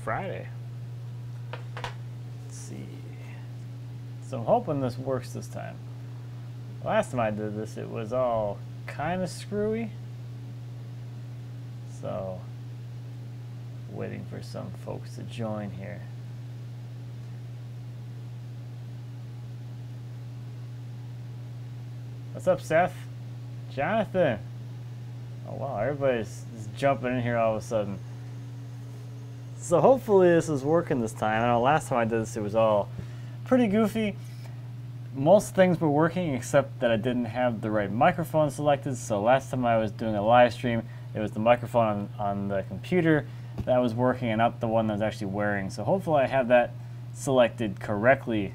Friday. Let's see. So I'm hoping this works this time. Last time I did this, it was all kind of screwy. So, waiting for some folks to join here. What's up, Seth? Jonathan? Oh wow, everybody's just jumping in here all of a sudden. So hopefully this is working this time. I know last time I did this it was all pretty goofy. Most things were working except that I didn't have the right microphone selected. So last time I was doing a live stream, it was the microphone on the computer that was working and not the one that was actually wearing. So hopefully I have that selected correctly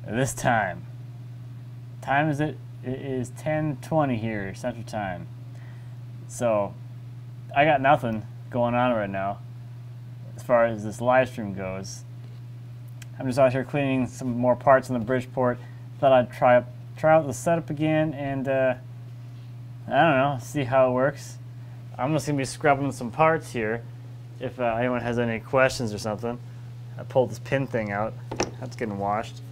this time. Time is it? It is 10:20 here, Central Time. So I got nothing going on right now as far as this live stream goes. I'm just out here cleaning some more parts in the Bridgeport. Thought I'd try out the setup again and I don't know, see how it works. I'm just gonna be scrubbing some parts here. If anyone has any questions or something, I pulled this pin thing out. That's getting washed.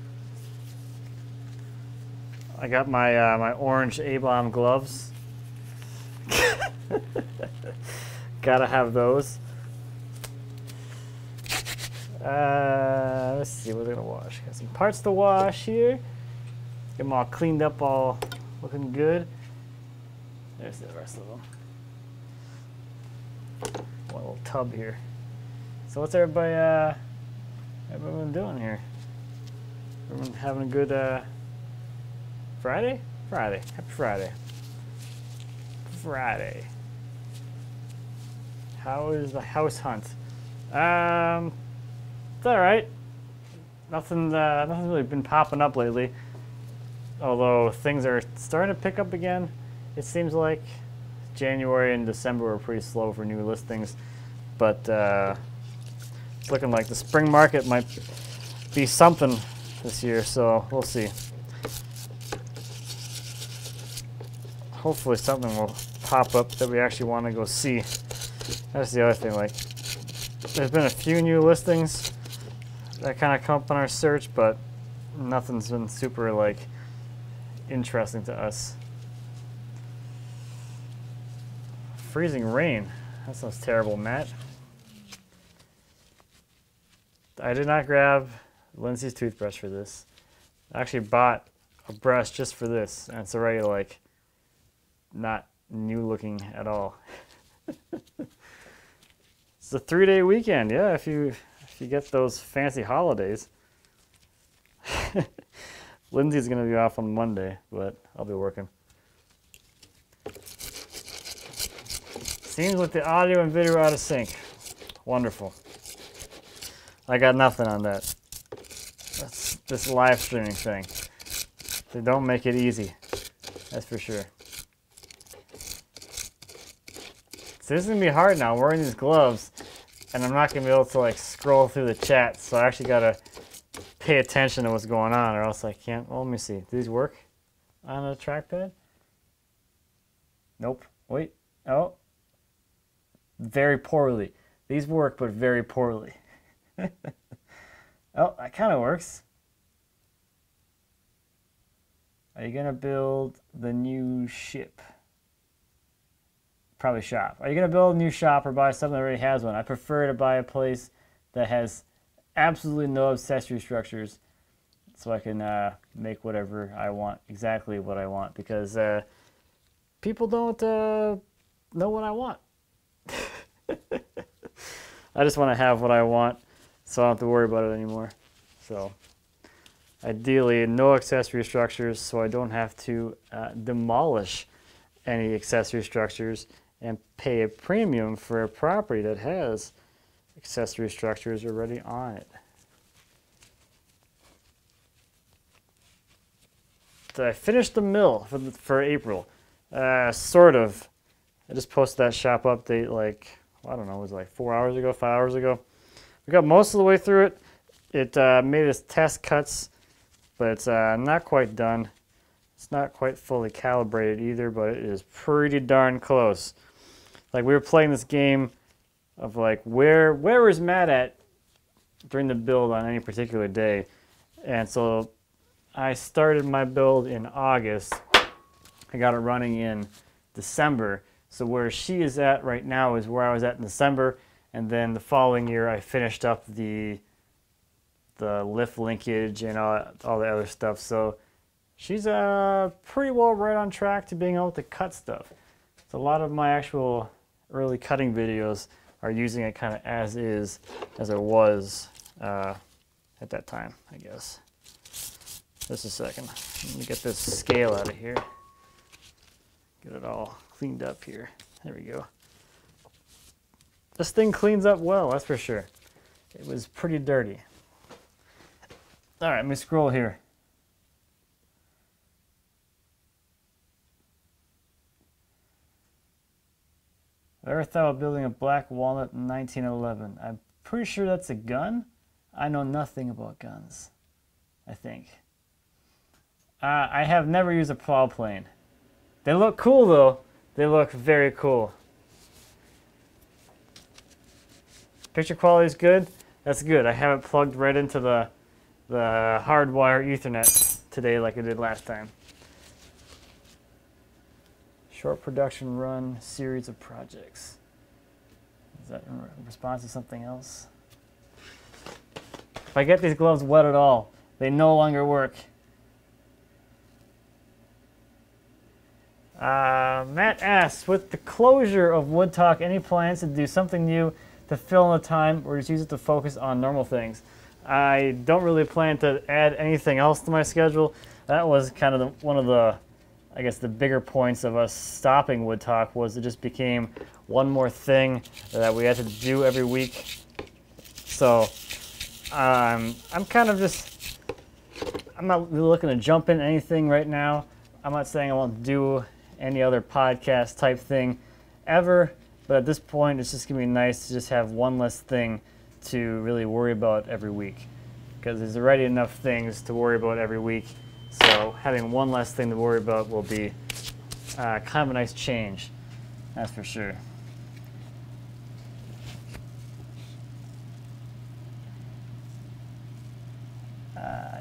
I got my my orange A-bomb gloves. Gotta have those. Let's see what they're gonna wash. Got some parts to wash here. Get them all cleaned up, all looking good. There's the rest of them. One little tub here. So what's everybody been doing here? Everyone having a good Friday? Friday. Happy Friday. Friday. How is the house hunt? It's alright. Nothing's really been popping up lately. Although things are starting to pick up again. It seems like January and December were pretty slow for new listings. But it's looking like the spring market might be something this year, so we'll see. Hopefully something will pop up that we actually want to go see. That's the other thing, like, there's been a few new listings that kind of come up on our search, but nothing's been super, like, interesting to us. Freezing rain. That sounds terrible, Matt. I did not grab Lindsay's toothbrush for this. I actually bought a brush just for this, and it's already, like, not new looking at all. It's a 3-day weekend, yeah, if you get those fancy holidays. Lindsay's gonna be off on Monday, but I'll be working. Seems like the audio and video are out of sync. Wonderful. I got nothing on that. That's this live streaming thing. They don't make it easy. That's for sure. So this is gonna be hard now. I'm wearing these gloves, and I'm not gonna be able to like scroll through the chat. So I actually gotta pay attention to what's going on, or else I can't. Well, let me see. Do these work on a trackpad? Nope. Wait. Oh. Very poorly. These work, but very poorly. Oh, that kind of works. Are you gonna build the new ship? Probably shop. Are you going to build a new shop or buy something that already has one? I prefer to buy a place that has absolutely no accessory structures so I can make whatever I want, exactly what I want, because people don't know what I want. I just want to have what I want so I don't have to worry about it anymore. So ideally, no accessory structures so I don't have to demolish any accessory structures and pay a premium for a property that has accessory structures already on it. Did I finish the mill for April? Sort of. I just posted that shop update like, I don't know, it was like 4 hours ago, 5 hours ago. We got most of the way through it. It made us test cuts, but it's not quite done. It's not quite fully calibrated either, but it is pretty darn close. Like, we were playing this game of like where was Matt at during the build on any particular day. And so I started my build in August. I got it running in December. So where she is at right now is where I was at in December. And then the following year I finished up the lift linkage and all the other stuff. So she's pretty well right on track to being able to cut stuff. So a lot of my actual early cutting videos are using it kind of as is, as it was at that time, I guess. Just a second. Let me get this scale out of here. Get it all cleaned up here. There we go. This thing cleans up well, that's for sure. It was pretty dirty. All right, let me scroll here. I ever thought of building a black walnut in 1911. I'm pretty sure that's a gun. I know nothing about guns, I think. I have never used a plow plane. They look cool though. They look very cool. Picture quality is good. That's good. I have it plugged right into the hardwire Ethernet today like I did last time. Short production run, series of projects. Is that in response to something else? If I get these gloves wet at all, they no longer work. Matt asks, with the closure of Wood Talk, any plans to do something new to fill in the time or just use it to focus on normal things? I don't really plan to add anything else to my schedule. That was kind of one of the, I guess, the bigger points of us stopping Wood Talk was it just became one more thing that we had to do every week. So I'm kind of just, I'm not really looking to jump in anything right now. I'm not saying I won't do any other podcast type thing ever, but at this point it's just gonna be nice to just have one less thing to really worry about every week, because there's already enough things to worry about every week. So having one less thing to worry about will be kind of a nice change, that's for sure.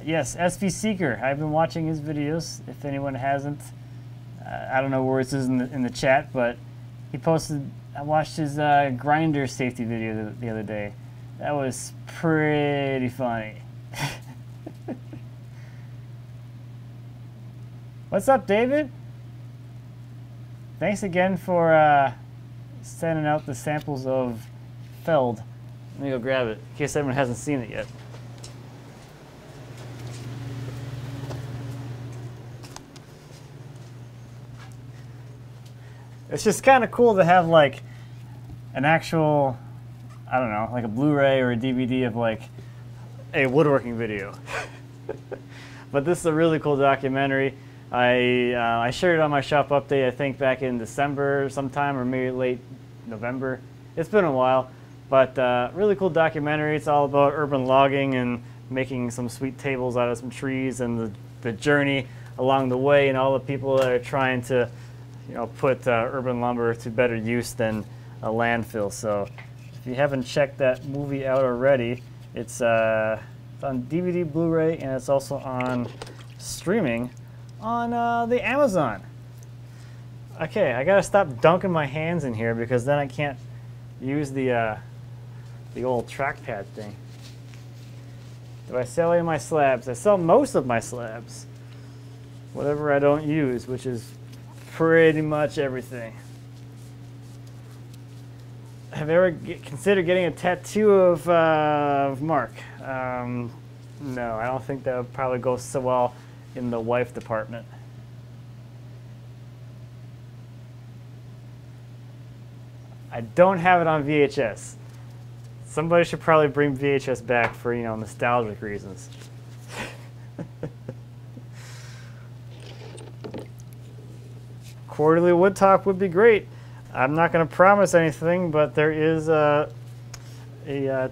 Yes, SV Seeker. I've been watching his videos. If anyone hasn't, I don't know where it is in the chat, but he posted. I watched his grinder safety video the other day. That was pretty funny. What's up, David? Thanks again for sending out the samples of Feld. Let me go grab it in case everyone hasn't seen it yet. It's just kind of cool to have like an actual, I don't know, like a Blu-ray or a DVD of like a woodworking video. But this is a really cool documentary. I shared it on my shop update, I think back in December sometime or maybe late November. It's been a while, but really cool documentary. It's all about urban logging and making some sweet tables out of some trees and the journey along the way and all the people that are trying to put urban lumber to better use than a landfill. So if you haven't checked that movie out already, it's on DVD, Blu-ray, and it's also on streaming on the Amazon. Okay, I gotta stop dunking my hands in here because then I can't use the old trackpad thing. Do I sell any of my slabs? I sell most of my slabs. Whatever I don't use, which is pretty much everything. Have you ever considered getting a tattoo of Mark? No, I don't think that would probably go so well in the wife department. I don't have it on VHS. Somebody should probably bring VHS back for, nostalgic reasons. Quarterly Wood Talk would be great. I'm not going to promise anything, but there is a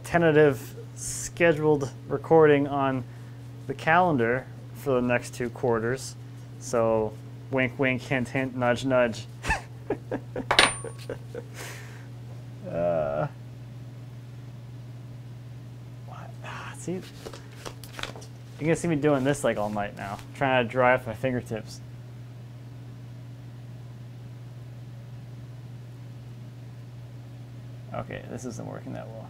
tentative scheduled recording on the calendar for the next 2 quarters. So wink, wink, hint, hint, nudge, nudge. See, you're gonna see me doing this like all night now, trying to dry off my fingertips. Okay, this isn't working that well.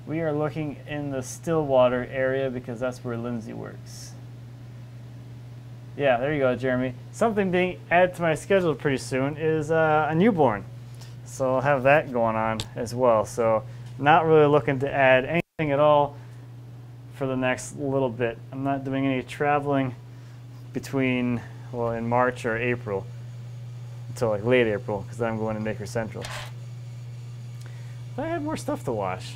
We are looking in the Stillwater area because that's where Lindsay works. Yeah, there you go, Jeremy. Something being added to my schedule pretty soon is a newborn. So I'll have that going on as well. So not really looking to add anything at all for the next little bit. I'm not doing any traveling between, well, in March or April until like late April, because then I'm going to Maker Central. But I had more stuff to wash.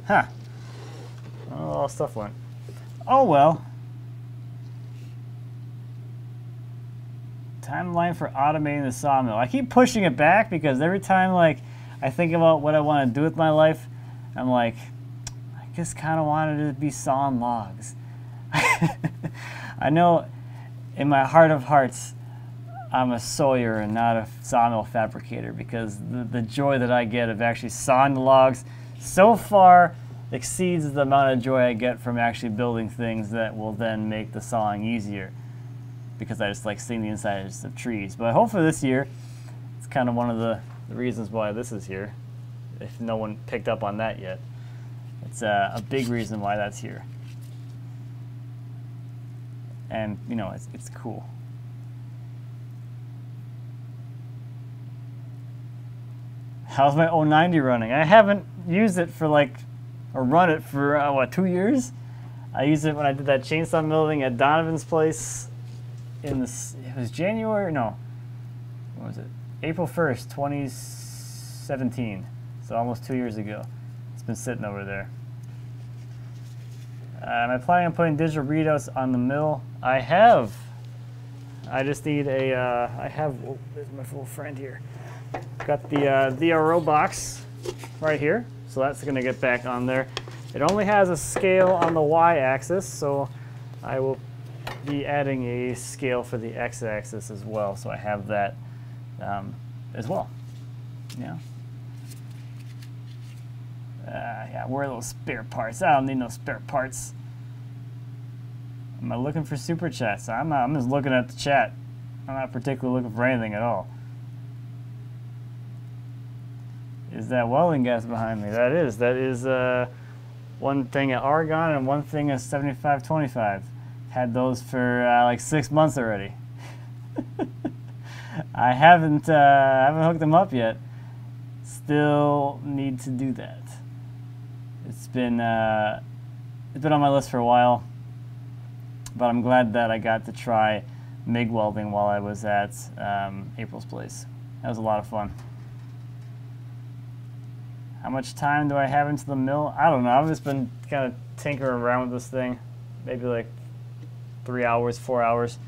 Huh. Oh, all stuff went. Oh well. Timeline for automating the sawmill. I keep pushing it back because every time like I think about what I want to do with my life, I'm like, I just kind of wanted to be sawing logs. I know in my heart of hearts, I'm a sawyer and not a sawmill fabricator, because the joy that I get of actually sawing the logs so far exceeds the amount of joy I get from actually building things that will then make the sawing easier, because I just like seeing the insides of trees. But hopefully this year, it's kind of one of the reasons why this is here, if no one picked up on that yet. It's a big reason why that's here. And, you know, it's cool. How's my 090 running? I haven't used it for like, or run it for, what, 2 years? I used it when I did that chainsaw milling at Donovan's place in this, it was January, no, what was it? April 1st, 2017. So almost 2 years ago. It's been sitting over there. Am I planning on putting digital readouts on the mill? I have. I just need a, I have, oh, there's my little friend here. Got the DRO box right here, so that's going to get back on there. It only has a scale on the y-axis, so I will be adding a scale for the x-axis as well, so I have that as well. Yeah. Yeah, where are those spare parts? I don't need no spare parts. Am I looking for super chats? I'm not. I'm just looking at the chat. I'm not particularly looking for anything at all. Is that welding gas behind me? That is. That is one thing at Argon and one thing at 7525. Had those for like 6 months already. I haven't hooked them up yet. Still need to do that. It's been on my list for a while, but I'm glad that I got to try MIG welding while I was at April's place. That was a lot of fun. How much time do I have into the mill? I don't know. I've just been kind of tinkering around with this thing. Maybe like 3 hours, 4 hours.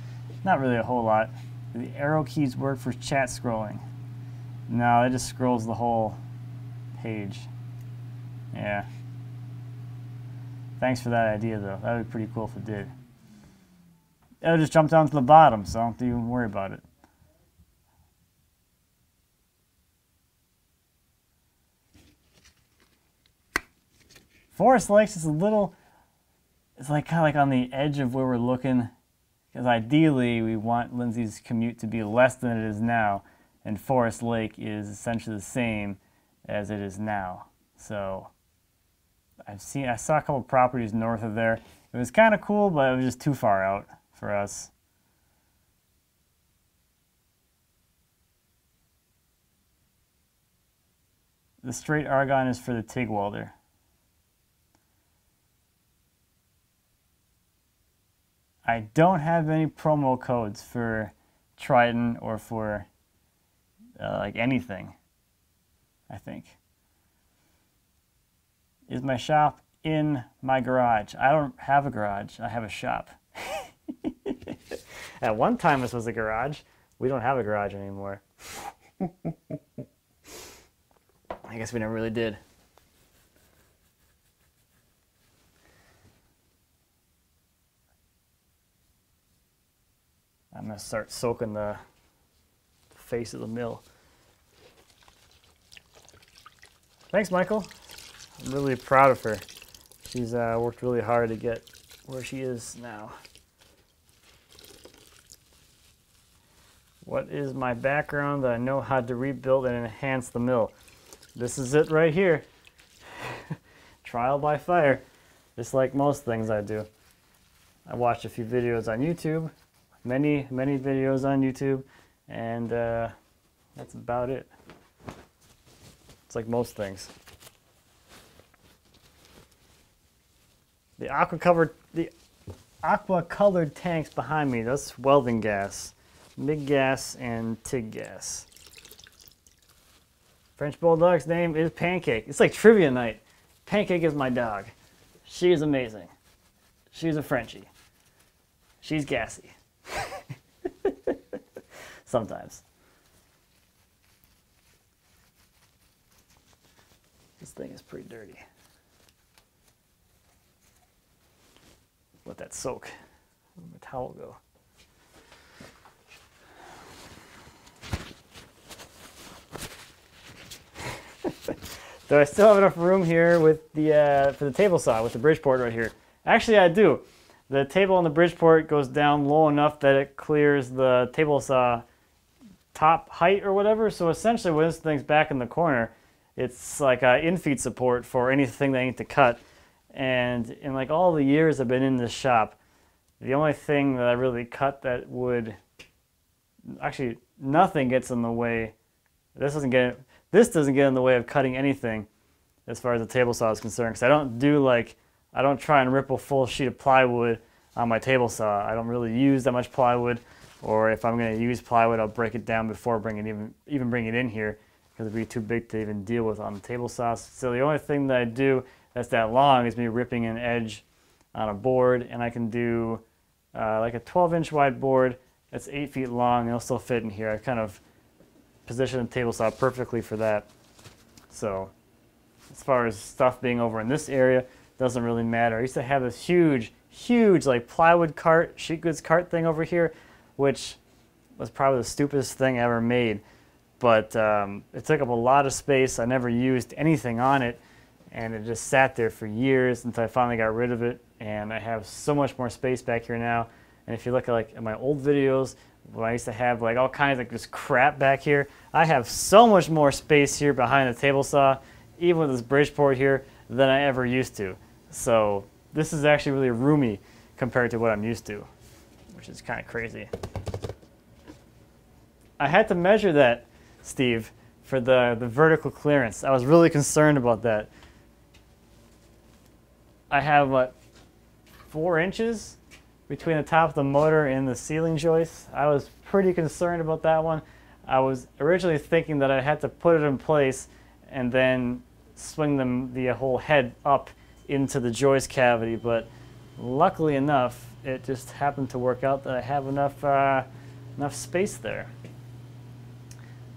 Not really a whole lot. Do the arrow keys work for chat scrolling? No, it just scrolls the whole page. Yeah. Thanks for that idea, though. That would be pretty cool if it did. It'll just jump down to the bottom, so I don't have to even worry about it. Forest Lakes is a little, it's like kind of like on the edge of where we're looking, because ideally we want Lindsay's commute to be less than it is now, and Forest Lake is essentially the same as it is now. So I saw a couple properties north of there. It was kind of cool, but it was just too far out for us. The straight argon is for the TIG welder. I don't have any promo codes for Triton or for like anything, I think. Is my shop in my garage? I don't have a garage. I have a shop. At one time this was a garage. We don't have a garage anymore. I guess we never really did. I'm gonna start soaking the face of the mill. Thanks, Michael. I'm really proud of her. She's worked really hard to get where she is now. What is my background that I know how to rebuild and enhance the mill? This is it right here. Trial by fire. Just like most things I do. I watched a few videos on YouTube. Many videos on YouTube. And that's about it. It's like most things. The aqua colored tanks behind me, that's welding gas. MIG gas and TIG gas. French Bulldog's name is Pancake. It's like trivia night. Pancake is my dog. She is amazing. She's a Frenchie. She's gassy. Sometimes. This thing is pretty dirty. Let that soak. Where'd my towel go? Do I still have enough room here with the for the table saw with the Bridgeport right here? Actually, I do. The table on the Bridgeport goes down low enough that it clears the table saw top height or whatever. So essentially, when this thing's back in the corner, it's like in-feet support for anything that I need to cut. And in like all the years I've been in this shop, the only thing that I really cut that would actually nothing gets in the way. This doesn't get in the way of cutting anything as far as the table saw is concerned, because I don't try and rip a full sheet of plywood on my table saw. I don't really use that much plywood, or if I'm going to use plywood, I'll break it down before even bring it in here, because it'd be too big to even deal with on the table saw. So the only thing that I do that's that long is me ripping an edge on a board, and I can do like a 12-inch wide board that's 8 feet long, and it'll still fit in here. I kind of position the table saw perfectly for that. So as far as stuff being over in this area, doesn't really matter. I used to have this huge like plywood cart, sheet goods cart thing over here, which was probably the stupidest thing I ever made. But it took up a lot of space. I never used anything on it, and it just sat there for years until I finally got rid of it. And I have so much more space back here now. And if you look at my old videos, when I used to have like all kinds of just crap back here, I have so much more space here behind the table saw, even with this Bridgeport here, than I ever used to. So this is actually really roomy compared to what I'm used to, which is kind of crazy. I had to measure that, Steve, for the vertical clearance. I was really concerned about that. I have, what, 4 inches between the top of the motor and the ceiling joist. I was pretty concerned about that one. I was originally thinking that I had to put it in place and then swing the whole head up into the joist cavity, but luckily enough, it just happened to work out that I have enough space there.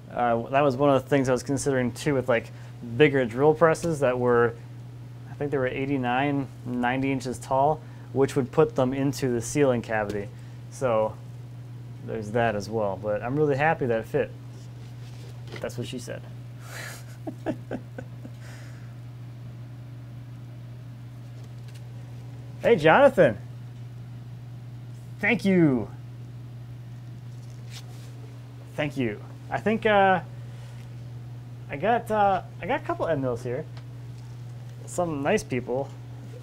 That was one of the things I was considering too, with like bigger drill presses that were, I think they were 89, 90 inches tall, which would put them into the ceiling cavity. So there's that as well. But I'm really happy that it fit. That's what she said. Hey, Jonathan. Thank you. Thank you. I think I got a couple end mills here. Some nice people.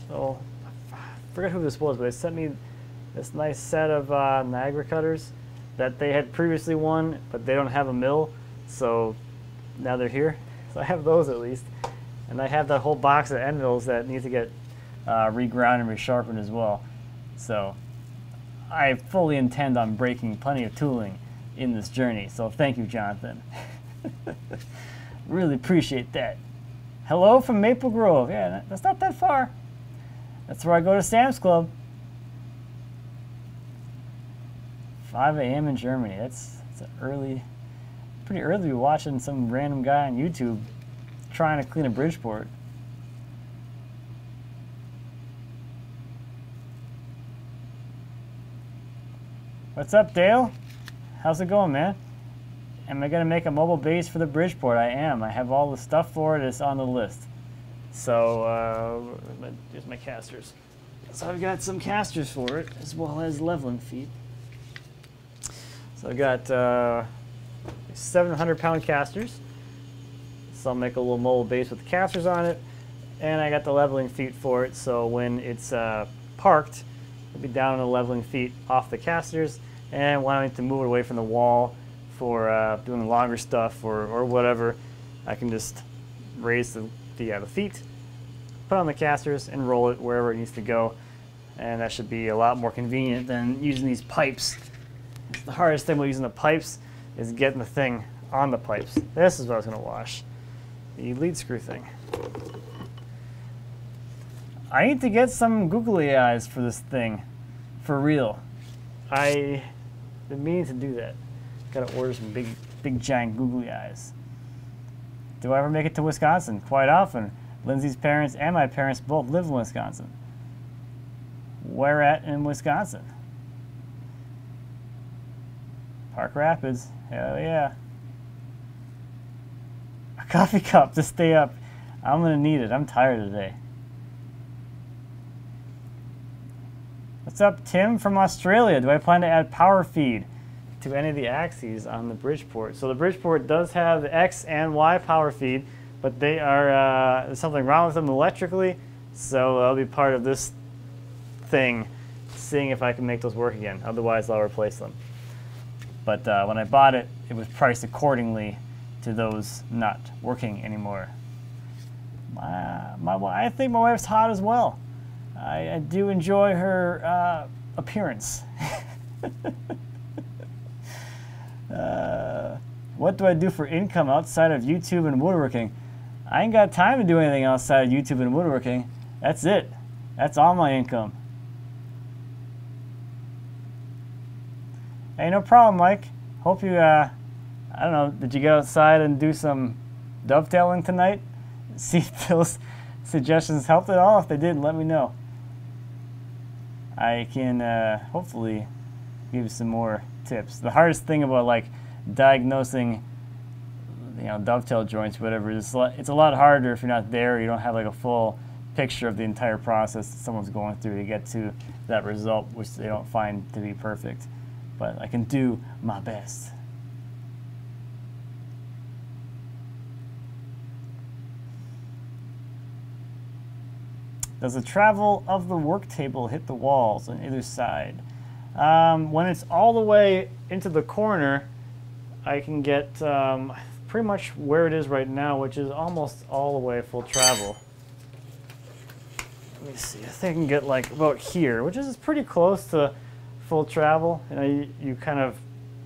So I forget who this was, but they sent me this nice set of Niagara cutters that they had previously won, but they don't have a mill, so now they're here. So I have those at least, and I have that whole box of end mills that need to get reground and resharpened as well. So I fully intend on breaking plenty of tooling in this journey. So thank you, Jonathan. Really appreciate that. Hello from Maple Grove. Yeah, that's not that far. That's where I go to Sam's Club. 5 a.m. in Germany. That's pretty early to be watching some random guy on YouTube trying to clean a Bridgeport. What's up, Dale? how's it going, man? Am I going to make a mobile base for the Bridgeport? I am. I have all the stuff for it. It's on the list. So, here's my casters. So I've got some casters for it, as well as leveling feet. So I've got 700-pound casters. So I'll make a little mobile base with the casters on it. And I got the leveling feet for it, so when it's parked, it'll be down on the leveling feet off the casters. And when I need to move it away from the wall for doing longer stuff or whatever, I can just raise the feet, put on the casters, and roll it wherever it needs to go. And that should be a lot more convenient than using these pipes. The hardest thing with using the pipes is getting the thing on the pipes. This is what I was going to wash. The lead screw thing. I need to get some googly eyes for this thing. For real. I've been meaning to do that. Gotta order some big giant googly eyes. Do I ever make it to Wisconsin? Quite often. Lindsay's parents and my parents both live in Wisconsin. Where at in Wisconsin? Park Rapids. Hell yeah. A coffee cup to stay up. I'm gonna need it. I'm tired today. What's up, Tim from Australia? Do I plan to add power feed to any of the axes on the Bridgeport? So the Bridgeport does have the X and Y power feed, but they are there's something wrong with them electrically, so I'll be part of this thing, seeing if I can make those work again. Otherwise, I'll replace them. But when I bought it, it was priced accordingly to those not working anymore. I think my wife's hot as well. I do enjoy her appearance. What do I do for income outside of YouTube and woodworking? I ain't got time to do anything outside of YouTube and woodworking. That's it. That's all my income. Hey, no problem, Mike. Hope you, I don't know, did you get outside and do some dovetailing tonight? See if those suggestions helped at all. If they did, let me know. I can hopefully give you some more tips. The hardest thing about like diagnosing, dovetail joints, whatever, it's a lot harder if you're not there. Or you don't have like a full picture of the entire process that someone's going through to get to that result, which they don't find to be perfect. But I can do my best. Does the travel of the work table hit the walls on either side? When it's all the way into the corner, I can get pretty much where it is right now, which is almost all the way full travel. Let me see, I think I can get like about here, which is pretty close to full travel. You kind of,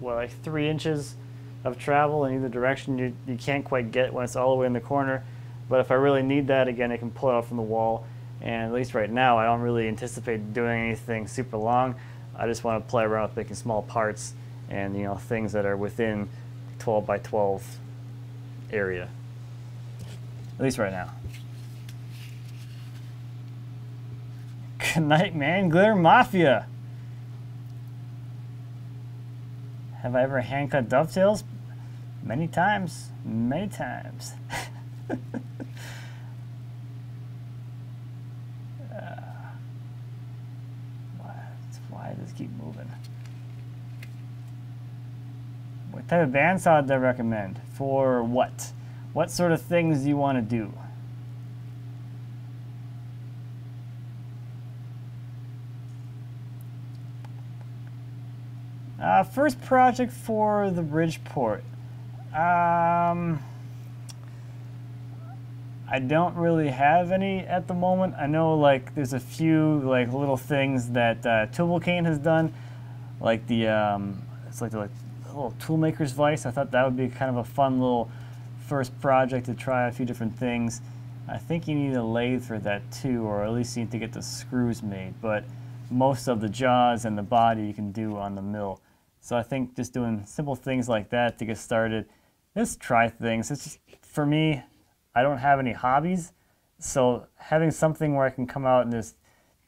like 3 inches of travel in either direction you can't quite get when it's all the way in the corner. But if I really need that, again, I can pull it out from the wall. And at least right now, I don't really anticipate doing anything super long. I just want to play around with making small parts and things that are within 12 by 12 area. At least right now. Good night, man. Glitter Mafia. Have I ever hand cut dovetails? Many times. Many times. Why does this keep moving? What type of bandsaw do I recommend? For what? What sort of things do you want to do? First project for the Bridgeport. I don't really have any at the moment. I know like there's a few like little things that Tubal-Cain has done, like the it's like the little toolmaker's vise. I thought that would be kind of a fun little first project to try a few different things. I think you need a lathe for that too, or at least you need to get the screws made. But most of the jaws and the body you can do on the mill. So I think just doing simple things like that to get started. Just try things. It's just, for me, I don't have any hobbies, so having something where I can come out and just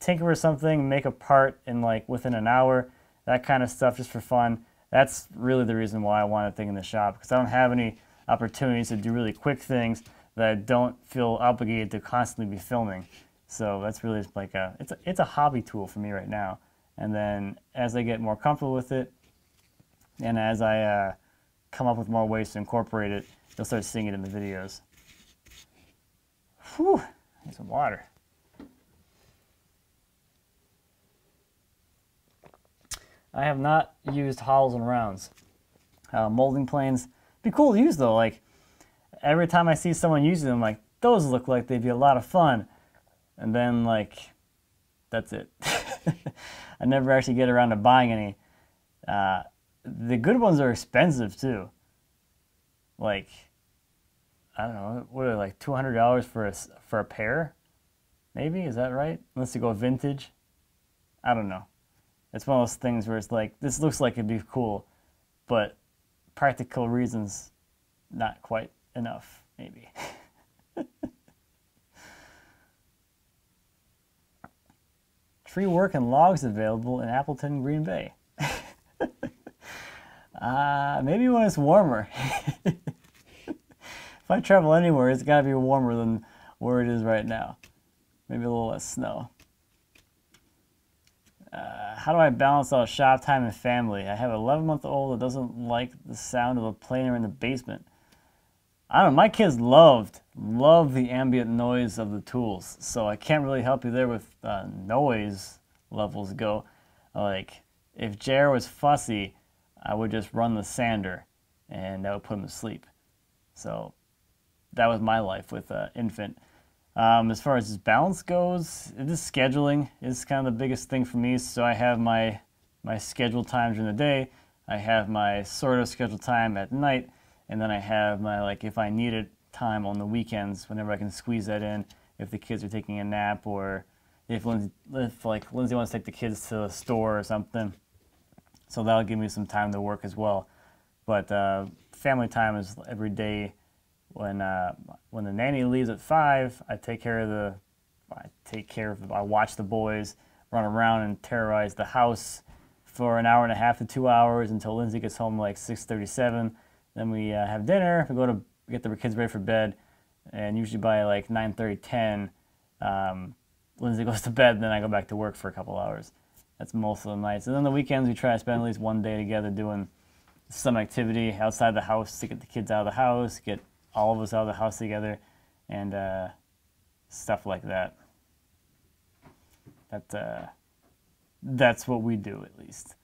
tinker with something, make a part in like within an hour, that kind of stuff just for fun, that's really the reason why I wanted to take in the shop, because I don't have any opportunities to do really quick things that I don't feel obligated to constantly be filming. So that's really like it's a hobby tool for me right now. And then as I get more comfortable with it, and as I come up with more ways to incorporate it, you'll start seeing it in the videos. Whew, need some water. I have not used hollows and rounds. Molding planes, be cool to use though. Like every time I see someone using them, like those look like they'd be a lot of fun. And then like, that's it. I never actually get around to buying any. The good ones are expensive too. Like, I don't know, what are they, like $200 for a pair? Maybe, is that right? Unless you go vintage. I don't know. It's one of those things where it's like, this looks like it'd be cool, but practical reasons, not quite enough, maybe. Tree work and logs available in Appleton, Green Bay. Maybe when it's warmer. If I travel anywhere, it's got to be warmer than where it is right now. Maybe a little less snow. How do I balance out shop time and family? I have an 11-month-old that doesn't like the sound of a planer in the basement. I don't know, my kids love the ambient noise of the tools, so I can't really help you there with noise levels go. Like, if Jer was fussy, I would just run the sander, and that would put him to sleep. So that was my life with infant. As far as his balance goes, this scheduling is kind of the biggest thing for me. So I have my scheduled times during the day, I have my sort of scheduled time at night, and then I have my, like, if I need it, time on the weekends, whenever I can squeeze that in, if the kids are taking a nap, or if Lindsay wants to take the kids to the store or something. So that'll give me some time to work as well. But family time is every day. When the nanny leaves at 5, I watch the boys run around and terrorize the house for an hour and a half to 2 hours until Lindsay gets home like 6:37. Then we have dinner. We get the kids ready for bed, and usually by like 9:30, 10, Lindsay goes to bed. And then I go back to work for a couple hours. That's most of the nights. And then the weekends we try to spend at least one day together doing some activity outside the house to get the kids out of the house, get all of us out of the house together, and stuff like that. That's what we do, at least.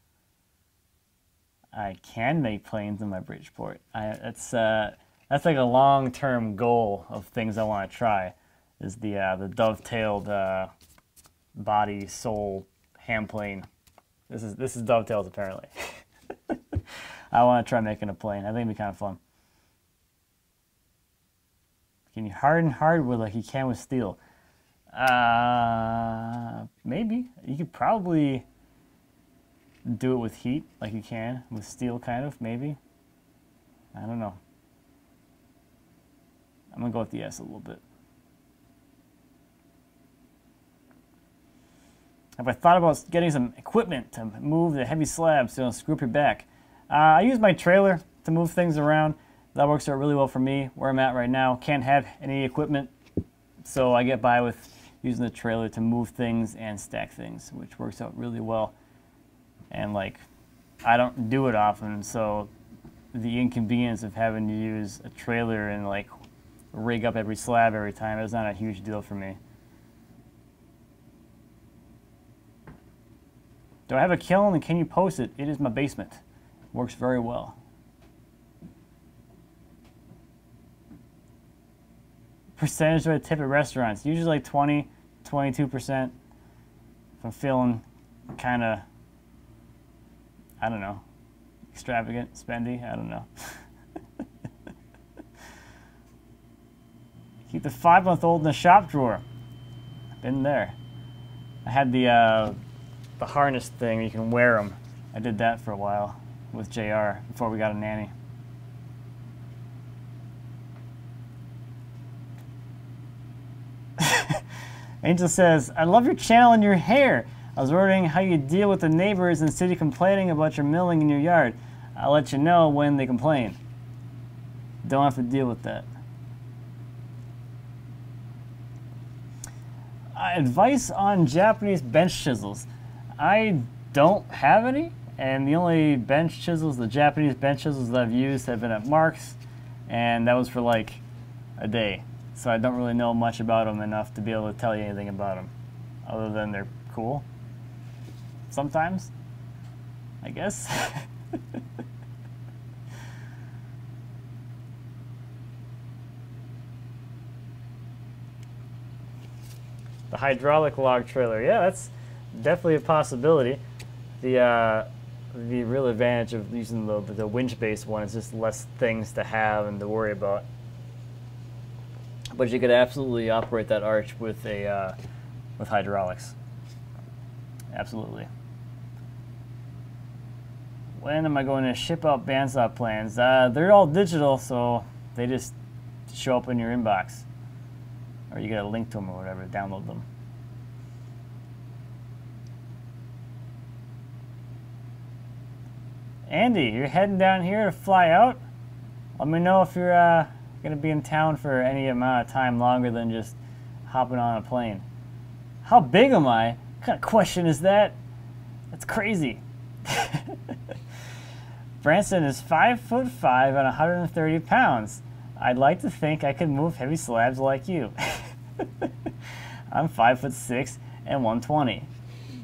I can make planes in my Bridgeport. That's like a long-term goal of things I want to try. Is the dovetailed body sole hand plane. This is dovetails apparently. I want to try making a plane. I think it'd be kind of fun. Can you harden hardwood like you can with steel? Maybe. You could probably do it with heat like you can with steel, kind of, maybe. I don't know. I'm going to go with the yes a little bit. Have I thought about getting some equipment to move the heavy slabs so you don't screw up your back? I use my trailer to move things around. That works out really well for me. Where I'm at right now, can't have any equipment, so I get by with using the trailer to move things and stack things, which works out really well. And like, I don't do it often, so the inconvenience of having to use a trailer and like rig up every slab every time is not a huge deal for me. Do I have a kiln and can you post it? It is my basement. Works very well. Percentage do I tip at restaurants? Usually like 20, 22%. If I'm feeling kind of, I don't know, extravagant, spendy, I don't know. Keep the 5-month-old in the shop drawer. Been there. I had the harness thing, you can wear them. I did that for a while with JR before we got a nanny. Angel says, I love your channel and your hair. I was wondering how you deal with the neighbors in the city complaining about your milling in your yard. I'll let you know when they complain. Don't have to deal with that. Advice on Japanese bench chisels. I don't have any, and the only bench chisels, the Japanese bench chisels that I've used have been at Mark's, and that was for like a day. So I don't really know much about them enough to be able to tell you anything about them, other than they're cool. Sometimes, I guess. The hydraulic log trailer, yeah, that's definitely a possibility. The real advantage of using the winch-based one is just less things to have and to worry about. But you could absolutely operate that arch with with hydraulics. Absolutely. When am I going to ship out bandsaw plans? They're all digital, so they just show up in your inbox. Or you get a link to them or whatever, download them. Andy, you're heading down here to fly out? Let me know if you're going to be in town for any amount of time longer than just hopping on a plane. How big am I? What kind of question is that? That's crazy. Branson is 5'5" and 130 pounds. I'd like to think I could move heavy slabs like you. I'm 5'6" and 120.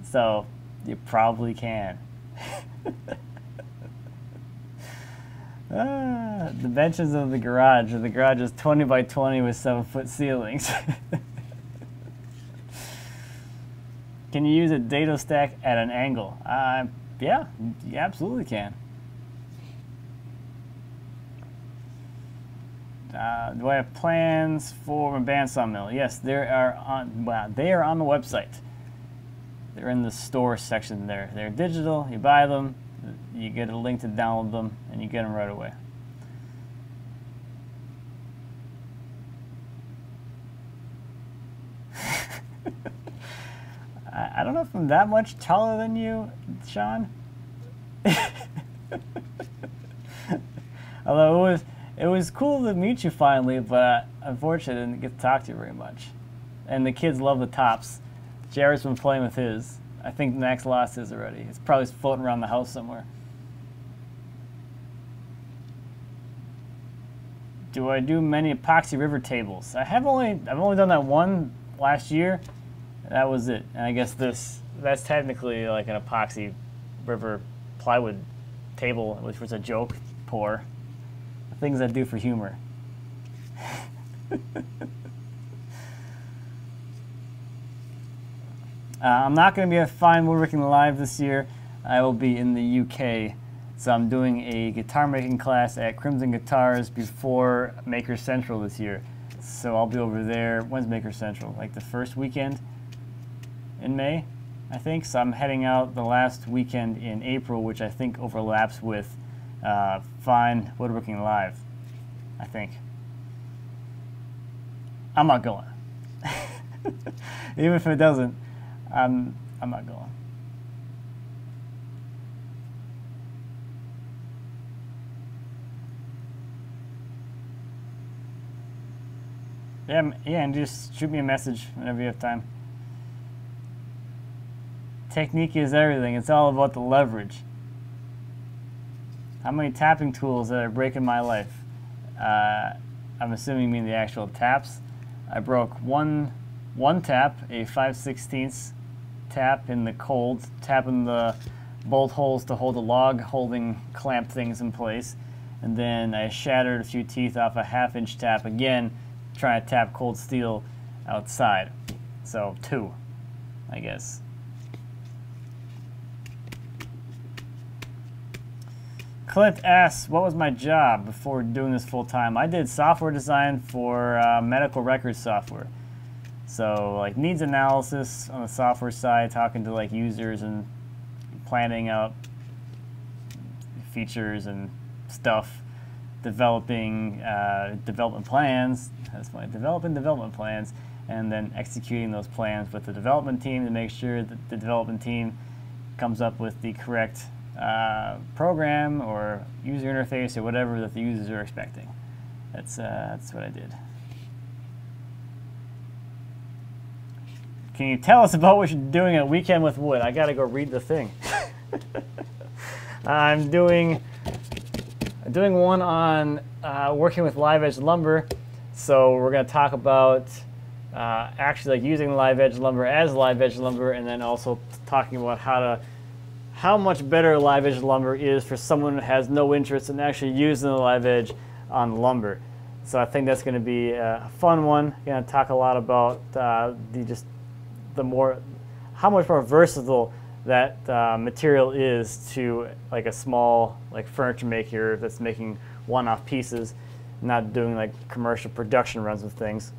So you probably can. The benches of the garage. The garage is 20 by 20 with 7-foot ceilings. Can you use a dado stack at an angle? Yeah, you absolutely can. Do I have plans for my bandsaw mill? Yes, they are on. Well, they are on the website. They're in the store section there. They're digital. You buy them, you get a link to download them, and you get them right away. I don't know if I'm that much taller than you, Sean. Although it was cool to meet you finally, but unfortunately I didn't get to talk to you very much. And the kids love the tops. Jared's been playing with his. I think Max lost his already. It's probably floating around the house somewhere. Do I do many epoxy river tables? I've only done that one last year. That was it. And I guess that's technically like an epoxy river plywood table, which was a joke. Poor. Things I do for humor. I'm not going to be at Fine Woodworking Live this year. I will be in the UK. So I'm doing a guitar making class at Crimson Guitars before Maker Central this year. So I'll be over there. When's Maker Central? Like the first weekend in May, I think. So I'm heading out the last weekend in April, which I think overlaps with Fine Woodworking Live, I think. I'm not going. Even if it doesn't, I'm not going. Yeah, and just shoot me a message whenever you have time. Technique is everything. It's all about the leverage. How many tapping tools that are breaking my life? I'm assuming you mean the actual taps. I broke one tap, a 5/16 tap in the cold, tapping the bolt holes to hold the log holding clamp things in place. And then I shattered a few teeth off a 1/2-inch tap again, trying to tap cold steel outside. So 2, I guess. Clint asks, what was my job before doing this full time? I did software design for medical records software. So like needs analysis on the software side, talking to like users and planning out features and stuff, developing development plans. That's funny. Developing development plans, and then executing those plans with the development team to make sure that the development team comes up with the correct program or user interface or whatever that the users are expecting. That's what I did. Can you tell us about what you're doing at Weekend with Wood? I gotta go read the thing. I'm doing one on working with live edge lumber. So we're gonna talk about actually like using live edge lumber as live edge lumber, and then also talking about how much better live edge lumber is for someone who has no interest in actually using the live edge on lumber. So I think that's going to be a fun one. Going to talk a lot about how much more versatile that material is to like a small like furniture maker that's making one-off pieces, not doing like commercial production runs of things.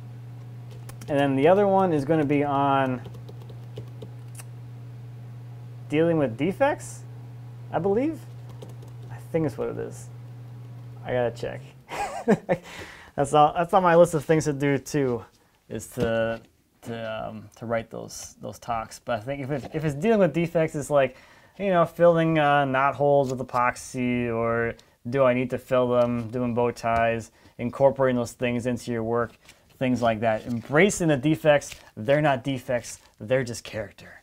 And then the other one is going to be on dealing with defects, I believe. I think it's what it is. I gotta check. That's on my list of things to do too, is to write those talks. But I think if it's dealing with defects, it's like, you know, filling knot holes with epoxy, or do I need to fill them, doing bow ties, incorporating those things into your work, things like that. Embracing the defects. They're not defects, they're just character.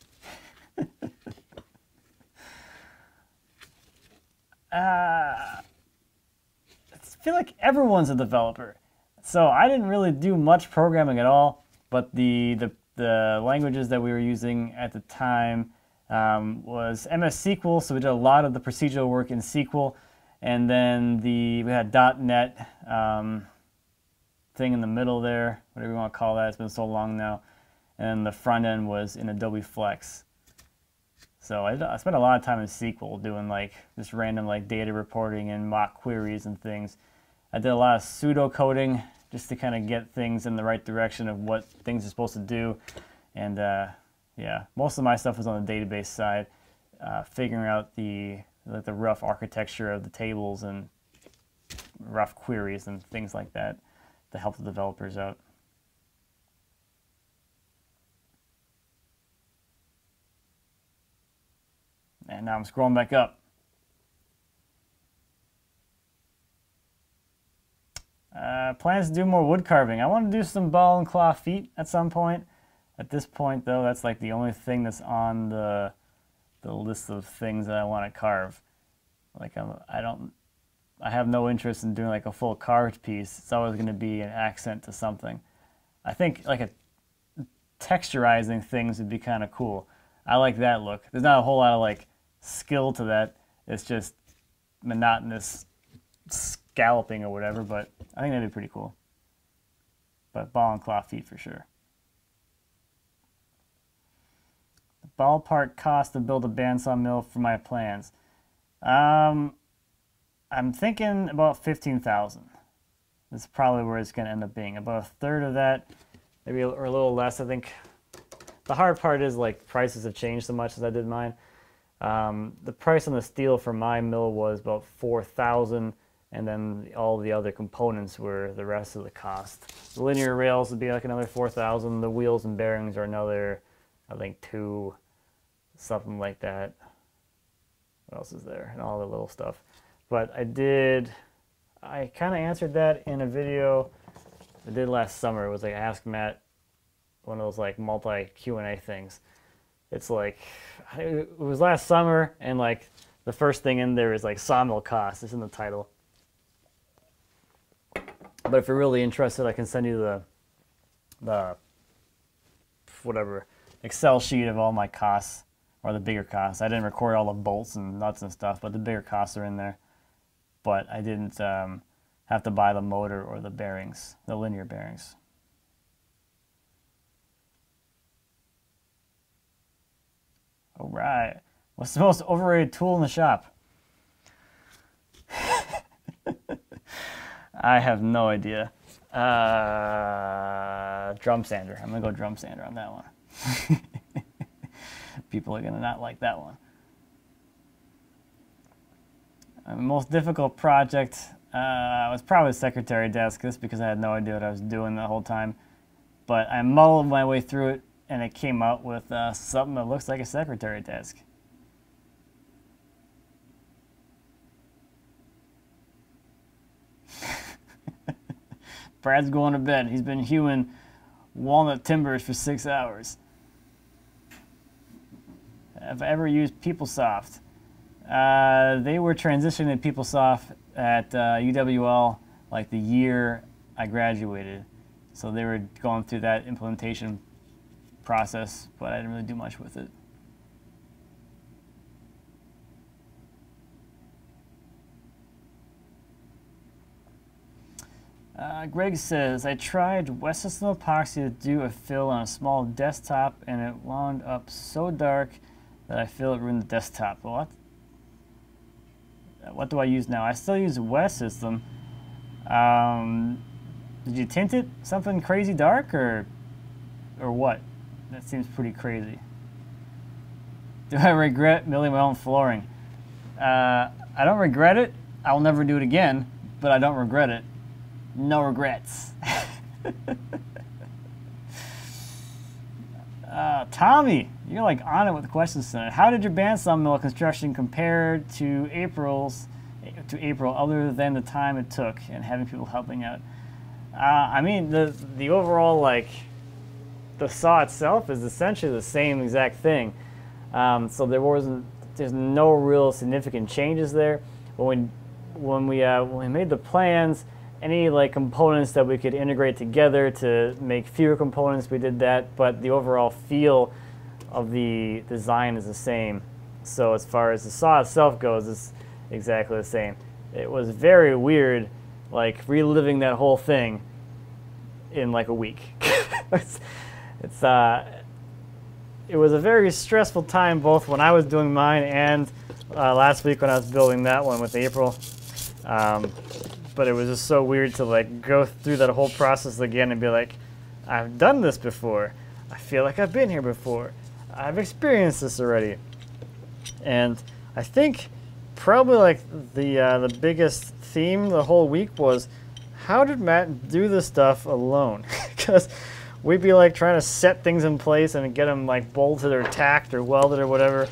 I feel like everyone's a developer. So I didn't really do much programming at all, but the languages that we were using at the time was MS SQL, so we did a lot of the procedural work in SQL, and then we had .NET thing in the middle there, whatever you want to call that. It's been so long now. And the front end was in Adobe Flex. So I spent a lot of time in SQL doing like just random like data reporting and mock queries and things. I did a lot of pseudo coding just to kind of get things in the right direction of what things are supposed to do. And yeah, most of my stuff was on the database side, figuring out the rough architecture of the tables and rough queries and things like that to help the developers out. And now I'm scrolling back up. Plans to do more wood carving. I want to do some ball and claw feet at some point. At this point, though, that's like the only thing that's on the list of things that I want to carve. Like I have no interest in doing like a full carved piece. It's always going to be an accent to something. I think like texturizing things would be kind of cool. I like that look. There's not a whole lot of like skill to that. It's just monotonous scalloping or whatever, but I think that'd be pretty cool. But ball and claw feet for sure. The ballpark cost to build a bandsaw mill for my plans. I'm thinking about 15,000. This is probably where it's going to end up being. About a third of that, maybe or a little less. I think the hard part is like prices have changed so much since I did mine. The price on the steel for my mill was about 4,000, and then all the other components were the rest of the cost. The linear rails would be like another 4,000. The wheels and bearings are another, I think, 2, something like that. What else is there? And all the little stuff. But I kind of answered that in a video I did last summer. It was like Ask Matt, one of those like multi Q&A things. It's like, it was last summer, and like the first thing in there is like sawmill cost. It's in the title. But if you're really interested, I can send you the whatever Excel sheet of all my costs, or the bigger costs. I didn't record all the bolts and nuts and stuff, but the bigger costs are in there. But I didn't have to buy the motor or the bearings, the linear bearings. All right. What's the most overrated tool in the shop? I have no idea. Drum sander. I'm going to go drum sander on that one. People are going to not like that one. Most difficult project was probably the secretary desk. This because I had no idea what I was doing the whole time. But I mulled my way through it, and it came out with something that looks like a secretary desk. Brad's going to bed. He's been hewing walnut timbers for 6 hours. Have I ever used PeopleSoft? They were transitioning to PeopleSoft at UWL like the year I graduated. So they were going through that implementation process, but I didn't really do much with it. Greg says, I tried West System Epoxy to do a fill on a small desktop, and it wound up so dark that I feel it ruined the desktop. Well, what do I use now? I still use West System. Did you tint it something crazy dark, or what? That seems pretty crazy. Do I regret milling my own flooring? I don't regret it. I'll never do it again, but I don't regret it. No regrets. Tommy, you're like on it with the questions tonight. How did your bandsaw mill construction compare to April, other than the time it took and having people helping out? I mean, the overall, like, the saw itself is essentially the same exact thing. So there's no real significant changes there. But when we made the plans, any like components that we could integrate together to make fewer components, we did that, but the overall feel of the design is the same. So as far as the saw itself goes, it's exactly the same. It was very weird, like reliving that whole thing in like a week. It was a very stressful time, both when I was doing mine and last week when I was building that one with April. But it was just so weird to like go through that whole process again and be like, I've done this before. I feel like I've been here before. I've experienced this already. And I think probably like the biggest theme the whole week was, how did Matt do this stuff alone? Because we'd be like trying to set things in place and get them like bolted or tacked or welded or whatever,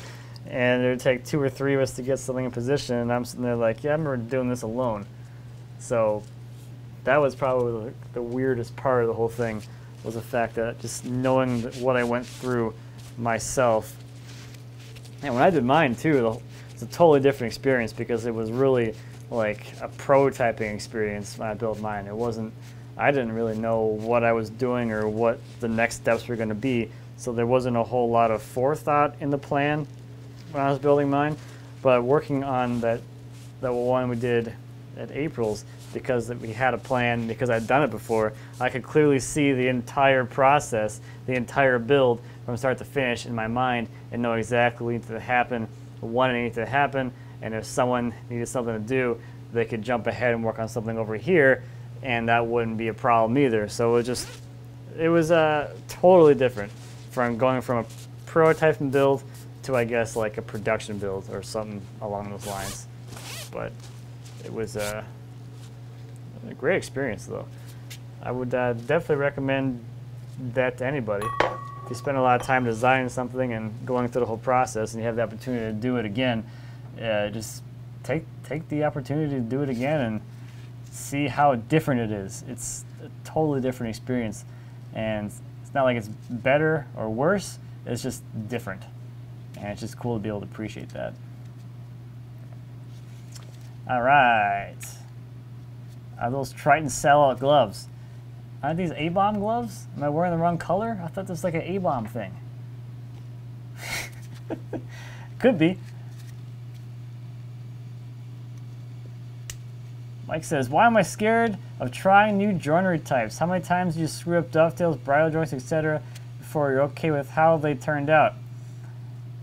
and it would take 2 or 3 of us to get something in position, and I'm sitting there like, yeah, I remember doing this alone. So that was probably the weirdest part of the whole thing, was the fact that just knowing what I went through myself. And when I did mine too, it's a totally different experience, because it was really like a prototyping experience when I built mine. I didn't really know what I was doing or what the next steps were going to be, so there wasn't a whole lot of forethought in the plan when I was building mine. But working on that one we did at April's, because we had a plan, because I'd done it before, I could clearly see the entire process, the entire build from start to finish in my mind, and know exactly what needed to happen, when it needed to happen, and if someone needed something to do, they could jump ahead and work on something over here, and that wouldn't be a problem either. So it was totally different from going from a prototyping build to, I guess, like a production build or something along those lines. But it was a great experience, though. I would definitely recommend that to anybody. If you spend a lot of time designing something and going through the whole process, and you have the opportunity to do it again, just take the opportunity to do it again and see how different it is. It's a totally different experience, and it's not like it's better or worse. It's just different, and it's just cool to be able to appreciate that. All right. Are those Triton sellout gloves? Aren't these A-bomb gloves? Am I wearing the wrong color? I thought this was like an A-bomb thing. Could be. Mike says, why am I scared of trying new joinery types? How many times do you screw up dovetails, bridle joints, etc. before you're okay with how they turned out?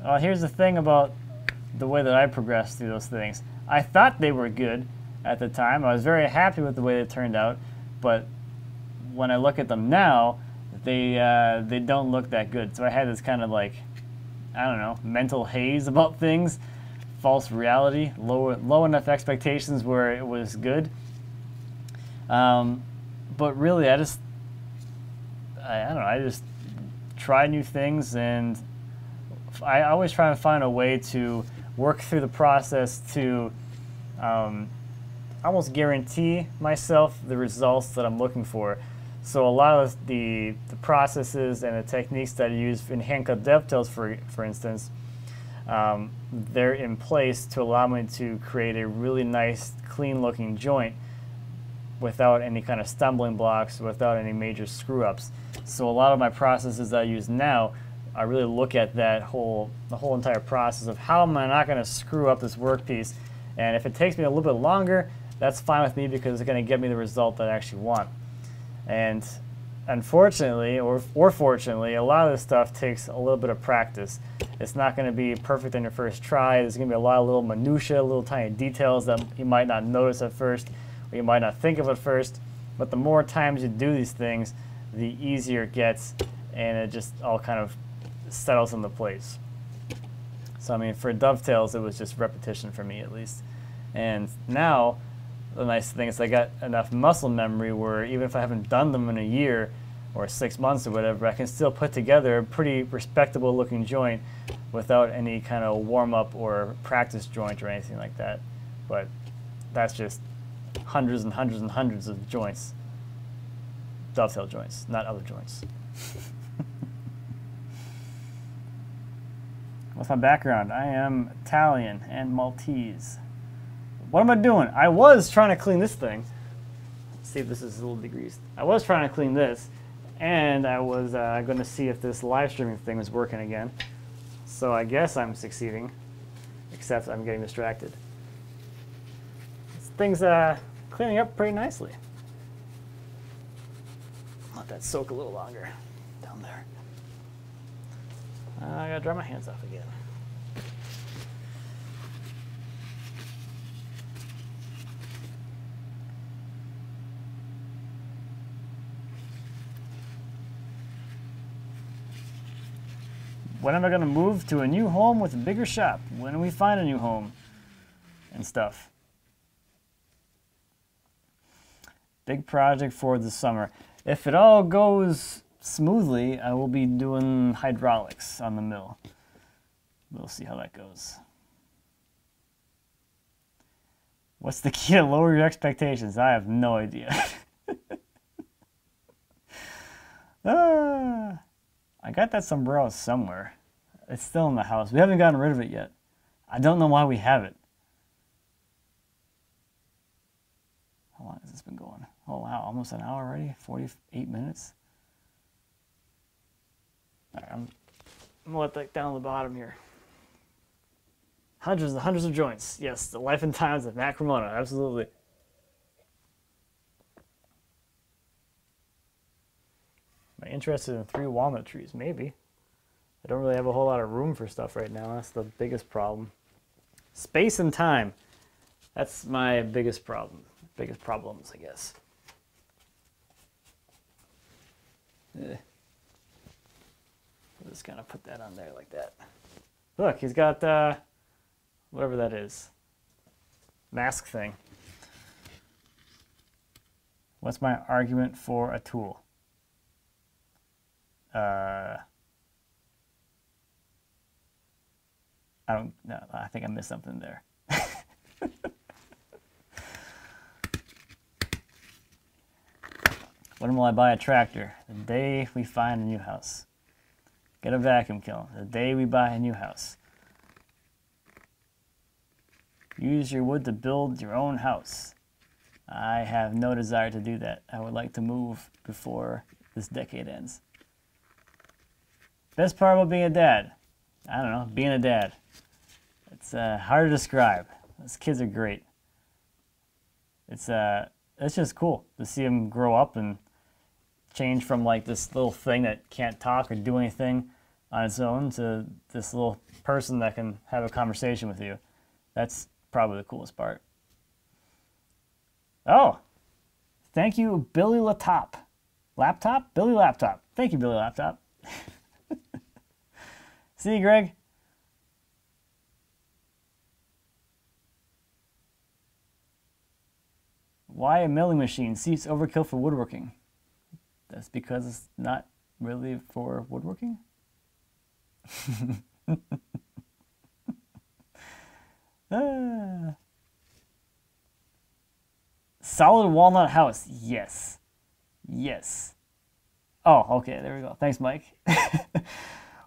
Well, here's the thing about the way that I progressed through those things. I thought they were good at the time. I was very happy with the way they turned out, but when I look at them now, they don't look that good. So I had this kind of like, I don't know, mental haze about things, false reality, low enough expectations where it was good. But really, I don't know, I just try new things, and I always try to find a way to work through the process to almost guarantee myself the results that I'm looking for. So a lot of the processes and the techniques that I use in hand-cut dovetails, for instance, they're in place to allow me to create a really nice, clean-looking joint without any kind of stumbling blocks, without any major screw-ups. So a lot of my processes that I use now, I really look at the whole entire process of how am I not going to screw up this workpiece, and if it takes me a little bit longer, that's fine with me because it's going to get me the result that I actually want. And unfortunately, or fortunately, a lot of this stuff takes a little bit of practice. It's not going to be perfect on your first try. There's going to be a lot of little minutiae, little tiny details that you might not notice at first, or you might not think of at first. But the more times you do these things, the easier it gets, and it just all kind of settles into place. So I mean, for dovetails, it was just repetition for me at least. And now, the nice thing is I got enough muscle memory where even if I haven't done them in a year or 6 months or whatever, I can still put together a pretty respectable looking joint without any kind of warm-up or practice joint or anything like that. But that's just hundreds and hundreds and hundreds of joints, dovetail joints, not other joints. What's my background? I am Italian and Maltese. What am I doing? I was trying to clean this thing. Let's see if this is a little degreased. I was trying to clean this, and I was going to see if this live streaming thing was working again. So I guess I'm succeeding, except I'm getting distracted. This thing's cleaning up pretty nicely. Let that soak a little longer down there. I gotta dry my hands off again. When am I going to move to a new home with a bigger shop? When do we find a new home and stuff? Big project for the summer. If it all goes smoothly, I will be doing hydraulics on the mill. We'll see how that goes. What's the key to lower your expectations? I have no idea. I got that sombrero somewhere. It's still in the house. We haven't gotten rid of it yet. I don't know why we have it. How long has this been going? Oh wow, almost an hour already? 48 minutes? All right, I'm gonna let that down the bottom here. Hundreds and hundreds of joints. Yes, the life and times of Matt Cremona, absolutely. Am I interested in 3 walnut trees? Maybe. I don't really have a whole lot of room for stuff right now. That's the biggest problem. Space and time. That's my biggest problem. Biggest problems, I guess. I'll just kind of put that on there like that. Look, he's got whatever that is. Mask thing. What's my argument for a tool? I think I missed something there. When will I buy a tractor? The day we find a new house. Get a vacuum kiln. The day we buy a new house. Use your wood to build your own house. I have no desire to do that. I would like to move before this decade ends. Best part about being a dad? I don't know, being a dad. It's hard to describe. Those kids are great. It's just cool to see them grow up and change from like this little thing that can't talk or do anything on its own to this little person that can have a conversation with you. That's probably the coolest part. Oh, thank you, Billy Laptop. Laptop? Billy Laptop. Thank you, Billy Laptop. See you, Greg. Why a milling machine? Seats overkill for woodworking. That's because it's not really for woodworking? Solid walnut house. Yes. Yes. Oh, okay, there we go. Thanks, Mike.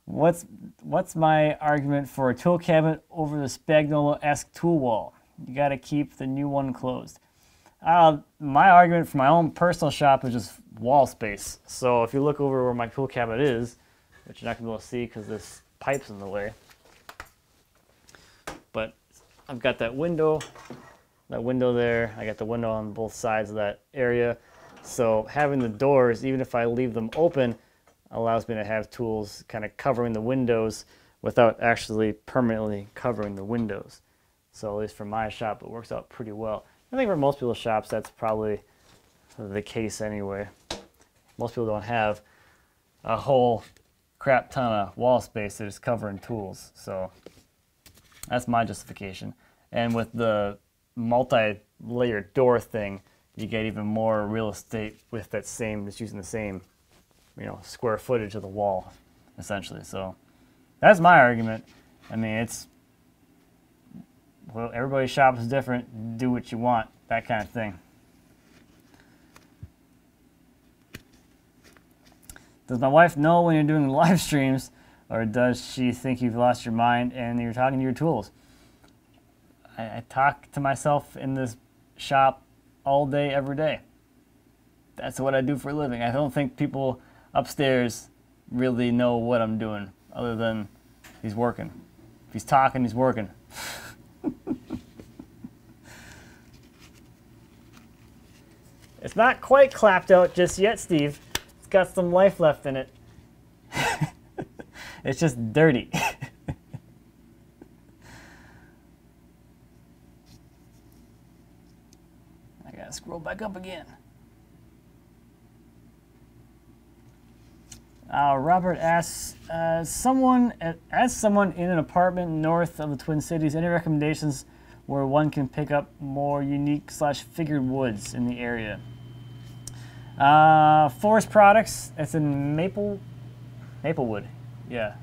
What's my argument for a tool cabinet over the Spagnola-esque tool wall? You got to keep the new one closed. My argument for my own personal shop is just wall space. So if you look over where my tool cabinet is, which you're not going to be able to see because this pipe's in the way, but I've got that window there. I got the window on both sides of that area. So having the doors, even if I leave them open, allows me to have tools kind of covering the windows without actually permanently covering the windows. So at least for my shop, it works out pretty well. I think for most people's shops, that's probably the case anyway. Most people don't have a whole crap ton of wall space that is covering tools. So that's my justification. And with the multi-layered door thing, you get even more real estate with that same, just using the same, square footage of the wall, essentially. So that's my argument. I mean, well, everybody's shop is different. Do what you want, that kind of thing. Does my wife know when you're doing live streams, or does she think you've lost your mind and you're talking to your tools? I talk to myself in this shop all day, every day. That's what I do for a living. I don't think people upstairs really know what I'm doing, other than he's working. If he's talking, he's working. It's not quite clapped out just yet, Steve. It's got some life left in it. It's just dirty. I gotta scroll back up again. Robert asks, as someone in an apartment north of the Twin Cities, any recommendations where one can pick up more unique / figured woods in the area? Forest Products. It's in Maplewood. Yeah,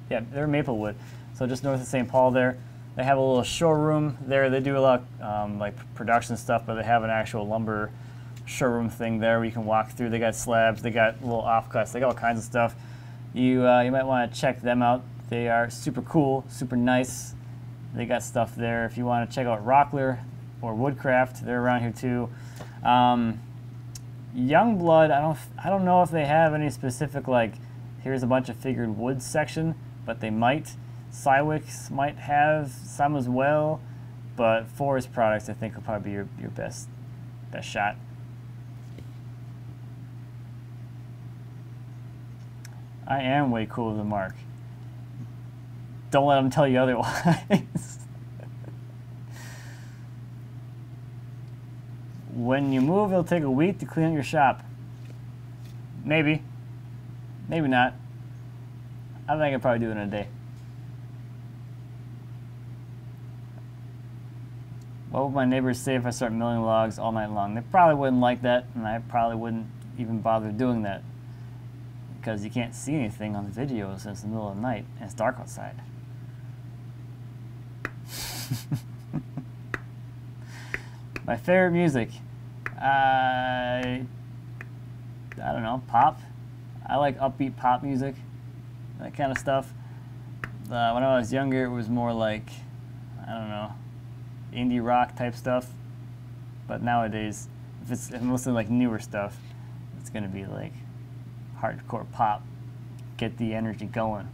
they're Maplewood. So just north of St. Paul there. They have a little showroom there. They do a lot of like production stuff, but they have an actual lumber showroom thing there where you can walk through. They got slabs, they got little offcuts, they got all kinds of stuff. You might want to check them out. They are super cool, super nice. They got stuff there. If you want to check out Rockler or Woodcraft, they're around here too. Youngblood, I don't know if they have any specific like here's a bunch of figured wood section, but they might. Cywick's might have some as well, but Forest Products I think will probably be your best shot. I am way cooler than Mark. Don't let him tell you otherwise. When you move, it'll take a week to clean out your shop. Maybe. Maybe not. I think I could probably do it in a day. What would my neighbors say if I start milling logs all night long? They probably wouldn't like that, and I probably wouldn't even bother doing that. Because you can't see anything on the video since it's the middle of the night and it's dark outside. My favorite music, I don't know, pop. I like upbeat pop music, that kind of stuff. When I was younger, it was more like, I don't know, indie rock type stuff. But nowadays, if I'm listening to like newer stuff, it's gonna be like hardcore pop. Get the energy going.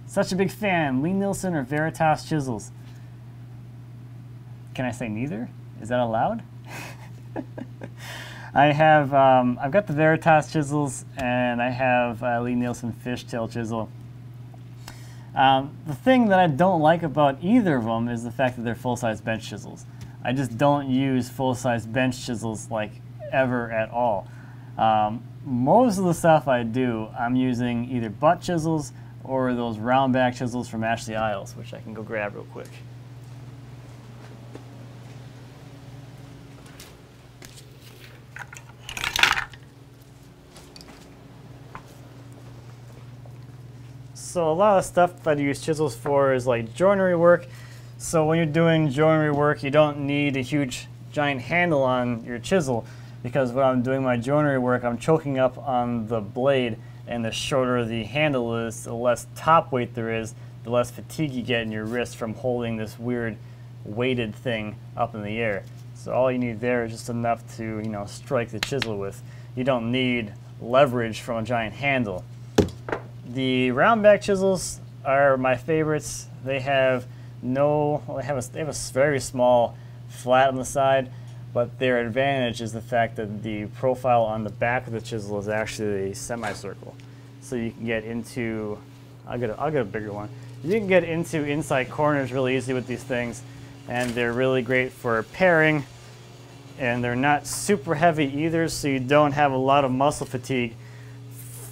Such a big fan. Lee Nielsen or Veritas chisels? Can I say neither? Is that allowed? I have, I've got the Veritas chisels and I have Lee Nielsen fishtail chisel. The thing that I don't like about either of them is the fact that they're full-size bench chisels. I just don't use full-size bench chisels like ever at all. Most of the stuff I do, I'm using either butt chisels or those round back chisels from Ashley Isles, which I can go grab real quick. So a lot of stuff that I use chisels for is like joinery work. So when you're doing joinery work, you don't need a huge giant handle on your chisel, because when I'm doing my joinery work, I'm choking up on the blade, and the shorter the handle is, the less top weight there is, the less fatigue you get in your wrist from holding this weird weighted thing up in the air. So all you need there is just enough to, you know, strike the chisel with. You don't need leverage from a giant handle. The round back chisels are my favorites. They have they have a very small flat on the side, but their advantage is the fact that the profile on the back of the chisel is actually a semicircle. So you can get into, I'll get a bigger one. You can get into inside corners really easy with these things, and they're really great for paring, and they're not super heavy either, so you don't have a lot of muscle fatigue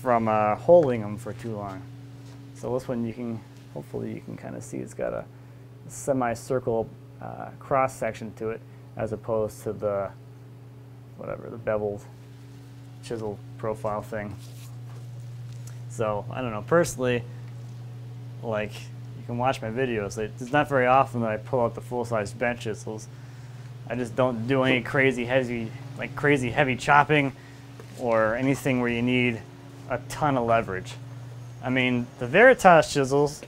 from holding them for too long. So this one, you can, hopefully you can kind of see it's got a semicircle cross section to it, as opposed to the the beveled chisel profile thing. So I don't know, personally, like, you can watch my videos. It's not very often that I pull out the full-size bench chisels. I just don't do any crazy heavy chopping or anything where you need a ton of leverage. I mean, the Veritas chisels,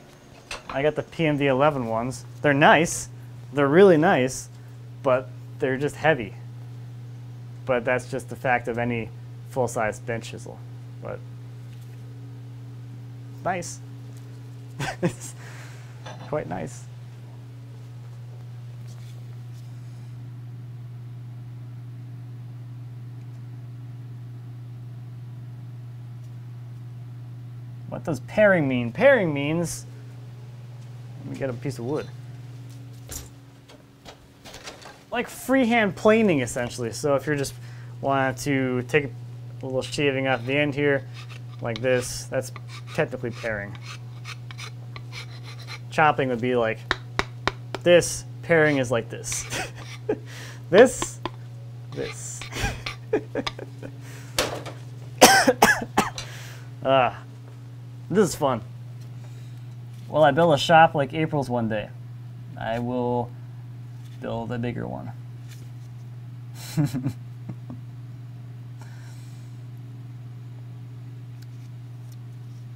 I got the PMD 11 ones. They're nice. They're really nice, but they're just heavy. But that's just the fact of any full-size bench chisel. But nice. It's quite nice. What does paring mean? Paring means, let me get a piece of wood, like freehand planing, essentially. So if you're just wanting to take a little shaving off the end here, like this, that's technically paring. Chopping would be like this. Paring is like this. This. This is fun. Well, I build a shop like April's one day, I will build a bigger one.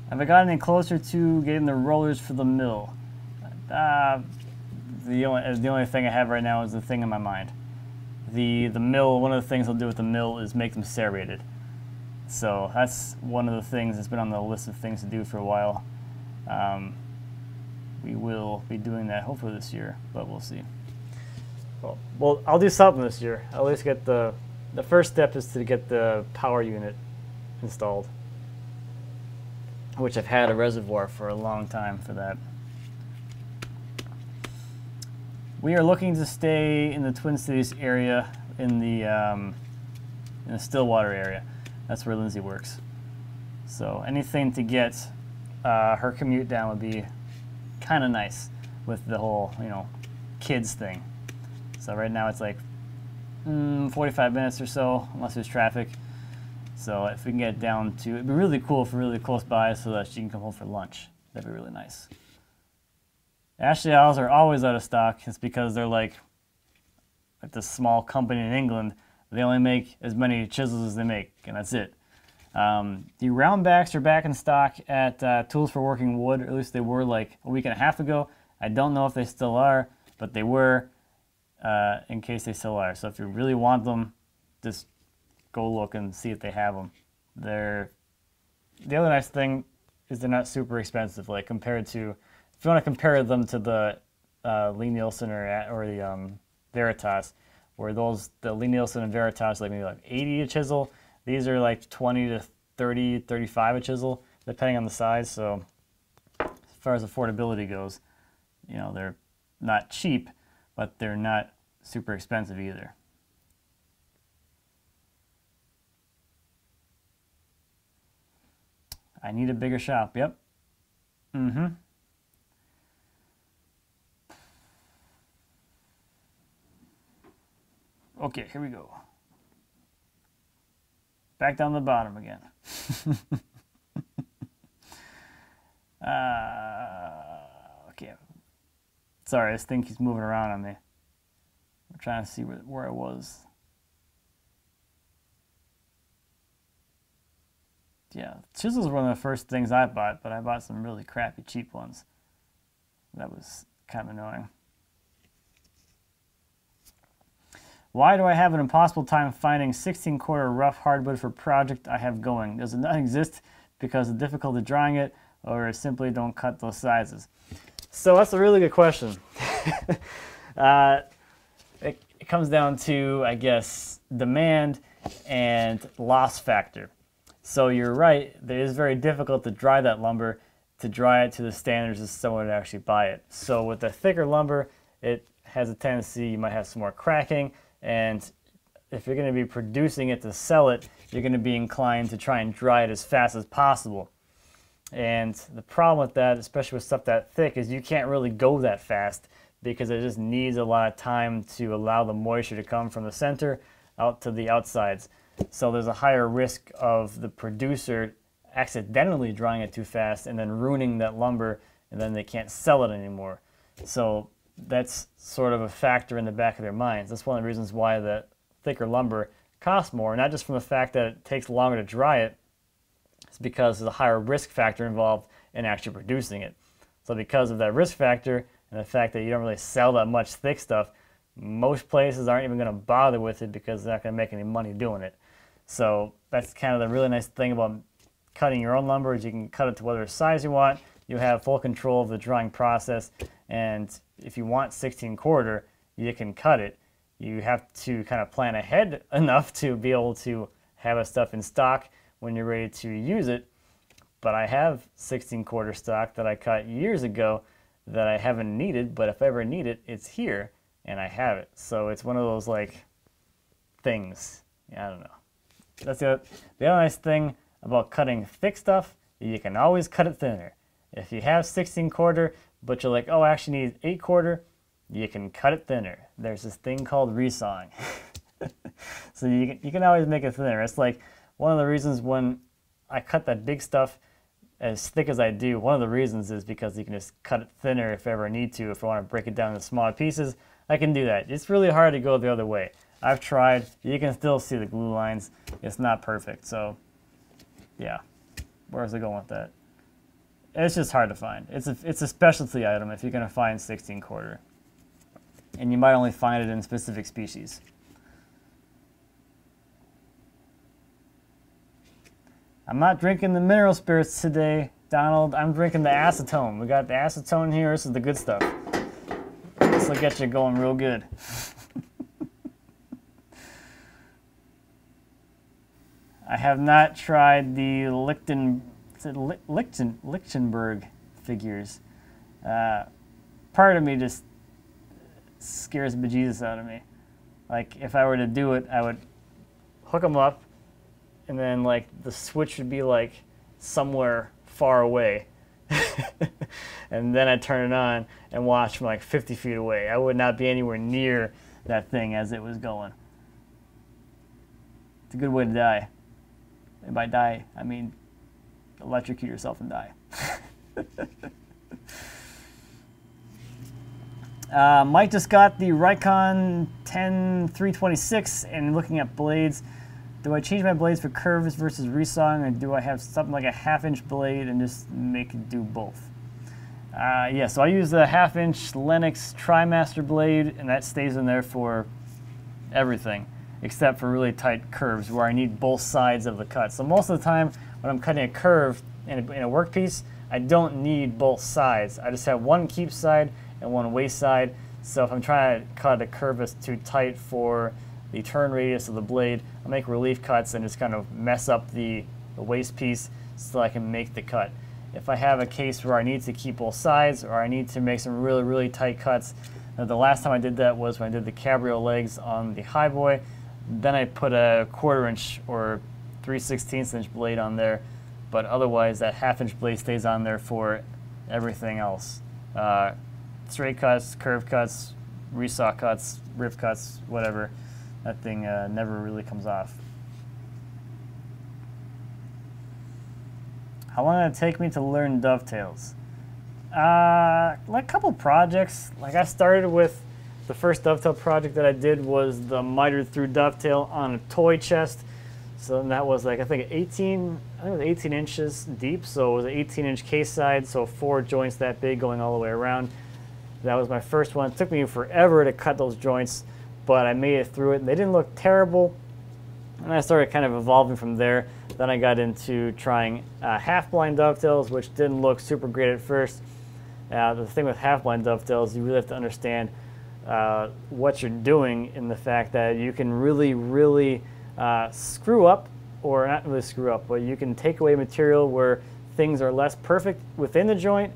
Have I gotten any closer to getting the rollers for the mill? The only thing I have right now is the thing in my mind. The mill, one of the things I'll do with the mill is make them serrated. So that's one of the things that's been on the list of things to do for a while. We will be doing that hopefully this year, but we'll see. Well, I'll do something this year. I'll at least get the first step is to get the power unit installed, which I've had a reservoir for a long time for that. We are looking to stay in the Twin Cities area, in the Stillwater area. That's where Lindsay works. So anything to get her commute down would be kind of nice with the whole, kids thing. So right now it's like 45 minutes or so, unless there's traffic. So if we can get it down to, it'd be really cool if we're really close by so that she can come home for lunch. That'd be really nice. Ashley Owls are always out of stock. It's because they're like this small company in England. They only make as many chisels as they make, and that's it. The round backs are back in stock at Tools for Working Wood, or at least they were like a week and a half ago. I don't know if they still are, but they were, in case they still are. So if you really want them, just go look and see if they have them. The other nice thing is they're not super expensive, like compared to, if you want to compare them to the Lie-Nielsen or the Veritas, where the Lie-Nielsen and Veritas are like maybe like 80 a chisel. These are like 20 to 30, 35 a chisel, depending on the size. So as far as affordability goes, they're not cheap, but they're not super expensive either. I need a bigger shop. Yep. Okay, here we go. Back down the bottom again. Okay. Sorry, this thing keeps moving around on me. I'm trying to see where I was. Yeah, chisels were one of the first things I bought, but I bought some really crappy cheap ones. That was kind of annoying. Why do I have an impossible time finding 16-quarter rough hardwood for project I have going? Does it not exist because of difficulty drawing it, or simply don't cut those sizes? So that's a really good question. It comes down to, I guess, demand and loss factor. So you're right, it is very difficult to dry that lumber, to dry it to the standards of someone to actually buy it. So with the thicker lumber, it has a tendency, you might have some more cracking, and if you're going to be producing it to sell it, you're going to be inclined to try and dry it as fast as possible. And the problem with that, especially with stuff that thick, is you can't really go that fast because it just needs a lot of time to allow the moisture to come from the center out to the outsides. So there's a higher risk of the producer accidentally drying it too fast and then ruining that lumber, and then they can't sell it anymore. So that's sort of a factor in the back of their minds. That's one of the reasons why the thicker lumber costs more, not just from the fact that it takes longer to dry it, it's because there's a higher risk factor involved in actually producing it. So because of that risk factor and the fact that you don't really sell that much thick stuff, most places aren't even going to bother with it because they're not going to make any money doing it. So that's kind of the really nice thing about cutting your own lumber, is you can cut it to whatever size you want. You have full control of the drying process, and if you want 16-quarter, you can cut it. You have to kind of plan ahead enough to be able to have a stuff in stock when you're ready to use it. But I have 16-quarter stock that I cut years ago that I haven't needed, but if I ever need it, it's here, and I have it. So it's one of those, like, things. Yeah, I don't know. That's the other nice thing about cutting thick stuff, you can always cut it thinner. If you have 16-quarter, but you're like, oh, I actually need 8-quarter, you can cut it thinner. There's this thing called resawing. So you can always make it thinner. It's like one of the reasons when I cut that big stuff as thick as I do, one of the reasons is because you can just cut it thinner if I ever need to. If I want to break it down into smaller pieces, I can do that. It's really hard to go the other way. I've tried. You can still see the glue lines. It's not perfect. So, yeah. Where's it going with that? It's just hard to find. It's a specialty item if you're going to find 16-quarter. And you might only find it in specific species. I'm not drinking the mineral spirits today, Donald. I'm drinking the acetone. We got the acetone here. This is the good stuff. This will get you going real good. I have not tried the Lichtenberg figures. Part of me just scares bejesus out of me. Like, if I were to do it, I would hook them up, and then, like, the switch would be, like, somewhere far away. And then I'd turn it on and watch from, like, 50 feet away. I would not be anywhere near that thing as it was going. It's a good way to die. And by die, I mean electrocute yourself and die. Mike just got the Rikon 10326 and looking at blades. Do I change my blades for curves versus resawing, or do I have something like a 1/2-inch blade and just make it do both? Yeah, so I use the 1/2-inch Lennox TriMaster blade, and that stays in there for everything except for really tight curves where I need both sides of the cut. So most of the time when I'm cutting a curve in a workpiece, I don't need both sides. I just have one keep side and one waste side. So if I'm trying to cut a curve that's too tight for the turn radius of the blade, I'll make relief cuts and just kind of mess up the waste piece so I can make the cut. If I have a case where I need to keep both sides, or I need to make some really, really tight cuts, the last time I did that was when I did the cabrio legs on the Highboy. Then I put a 1/4-inch or 3/16 inch blade on there, but otherwise that 1/2-inch blade stays on there for everything else. Straight cuts, curve cuts, resaw cuts, riv cuts, whatever. That thing never really comes off. How long did it take me to learn dovetails? Like a couple projects. Like I started with the first dovetail project that I did was the mitered through dovetail on a toy chest. So that was like I think it was 18 inches deep. So it was an 18-inch case side. So 4 joints that big going all the way around. That was my first one. It took me forever to cut those joints, but I made it through it. And they didn't look terrible. And I started kind of evolving from there. Then I got into trying half-blind dovetails, which didn't look super great at first. The thing with half-blind dovetails, you really have to understand what you're doing in the fact that you can really screw up, or not really screw up, but you can take away material where things are less perfect within the joint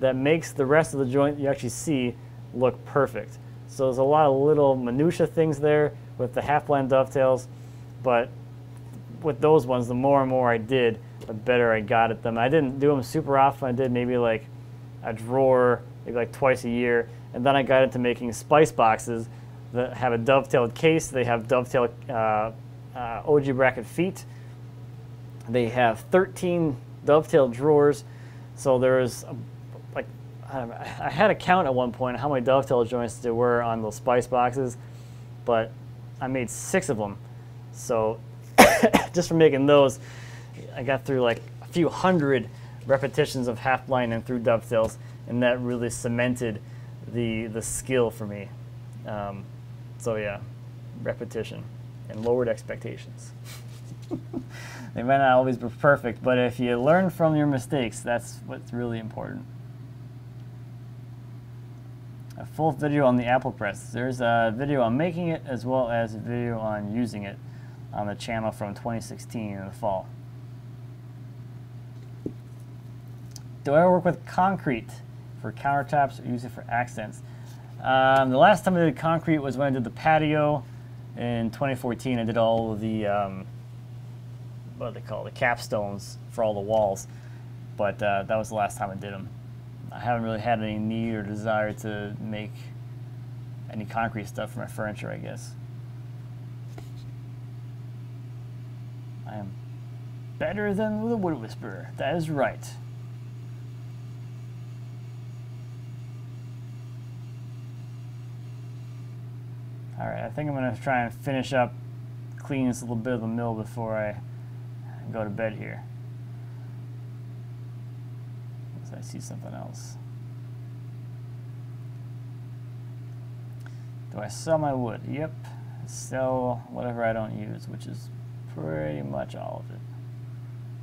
that makes the rest of the joint you actually see look perfect. So there's a lot of little minutia things there with the half-blind dovetails, but with those ones, the more and more I did, the better I got at them. I didn't do them super often. I did maybe like a drawer, maybe like twice a year, and then I got into making spice boxes that have a dovetailed case. They have dovetailed OG bracket feet. They have 13 dovetailed drawers. So there's like, I had a count at one point how many dovetail joints there were on those spice boxes, but I made 6 of them. So just from making those, I got through like a few hundred repetitions of half-blind and through dovetails, and that really cemented the skill for me. So yeah, repetition and lowered expectations. They might not always be perfect, but if you learn from your mistakes, that's what's really important. A full video on the Apple Press. There's a video on making it as well as a video on using it on the channel from 2016 in the fall. Do I work with concrete for countertops or use it for accents? The last time I did concrete was when I did the patio in 2014. I did all of the, what do they call it, the capstones for all the walls. But that was the last time I did them. I haven't really had any need or desire to make any concrete stuff for my furniture, I guess. I am better than the Wood Whisperer. That is right. Alright, I think I'm going to try and finish up cleaning this little bit of the mill before I go to bed here. I see something else. Do I sell my wood? Yep. Sell whatever I don't use, which is pretty much all of it.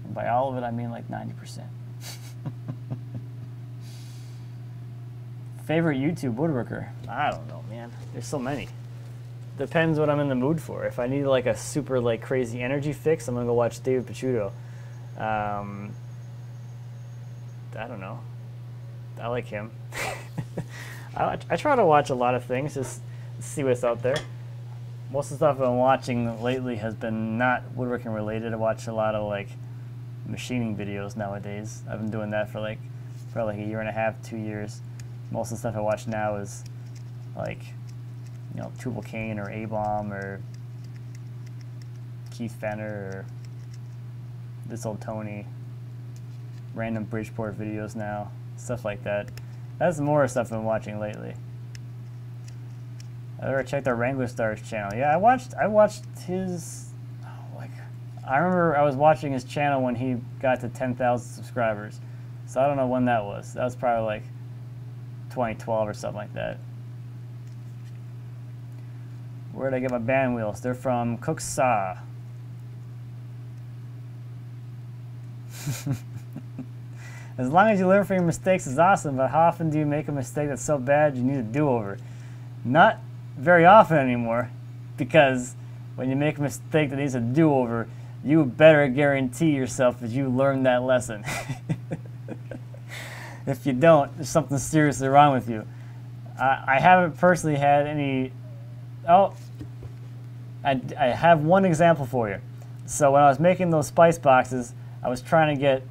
And by all of it, I mean like 90%. Favorite YouTube woodworker? I don't know, man. There's so many. Depends what I'm in the mood for. If I need like a super like crazy energy fix, I'm gonna go watch David Picciuto. I don't know. I like him. I try to watch a lot of things, just see what's out there. Most of the stuff I've been watching lately has been not woodworking related. I watch a lot of like machining videos nowadays. I've been doing that for like probably like a year and a half, 2 years. Most of the stuff I watch now is like, you know, Tubal Cain or A-Bomb or Keith Fenner or This Old Tony. Random Bridgeport videos now, stuff like that. That's more stuff I've been watching lately. I ever checked out Wrangler Stars channel? Yeah, I watched his. I remember I was watching his channel when he got to 10,000 subscribers. So I don't know when that was. That was probably like 2012 or something like that. Where did I get my band wheels? They're from Cook Saw. As long as you learn from your mistakes is awesome, but how often do you make a mistake that's so bad you need a do-over? Not very often anymore, because when you make a mistake that needs a do-over, you better guarantee yourself that you learned that lesson. If you don't, there's something seriously wrong with you. I haven't personally had any... Oh, I have one example for you. So when I was making those spice boxes, I was trying to get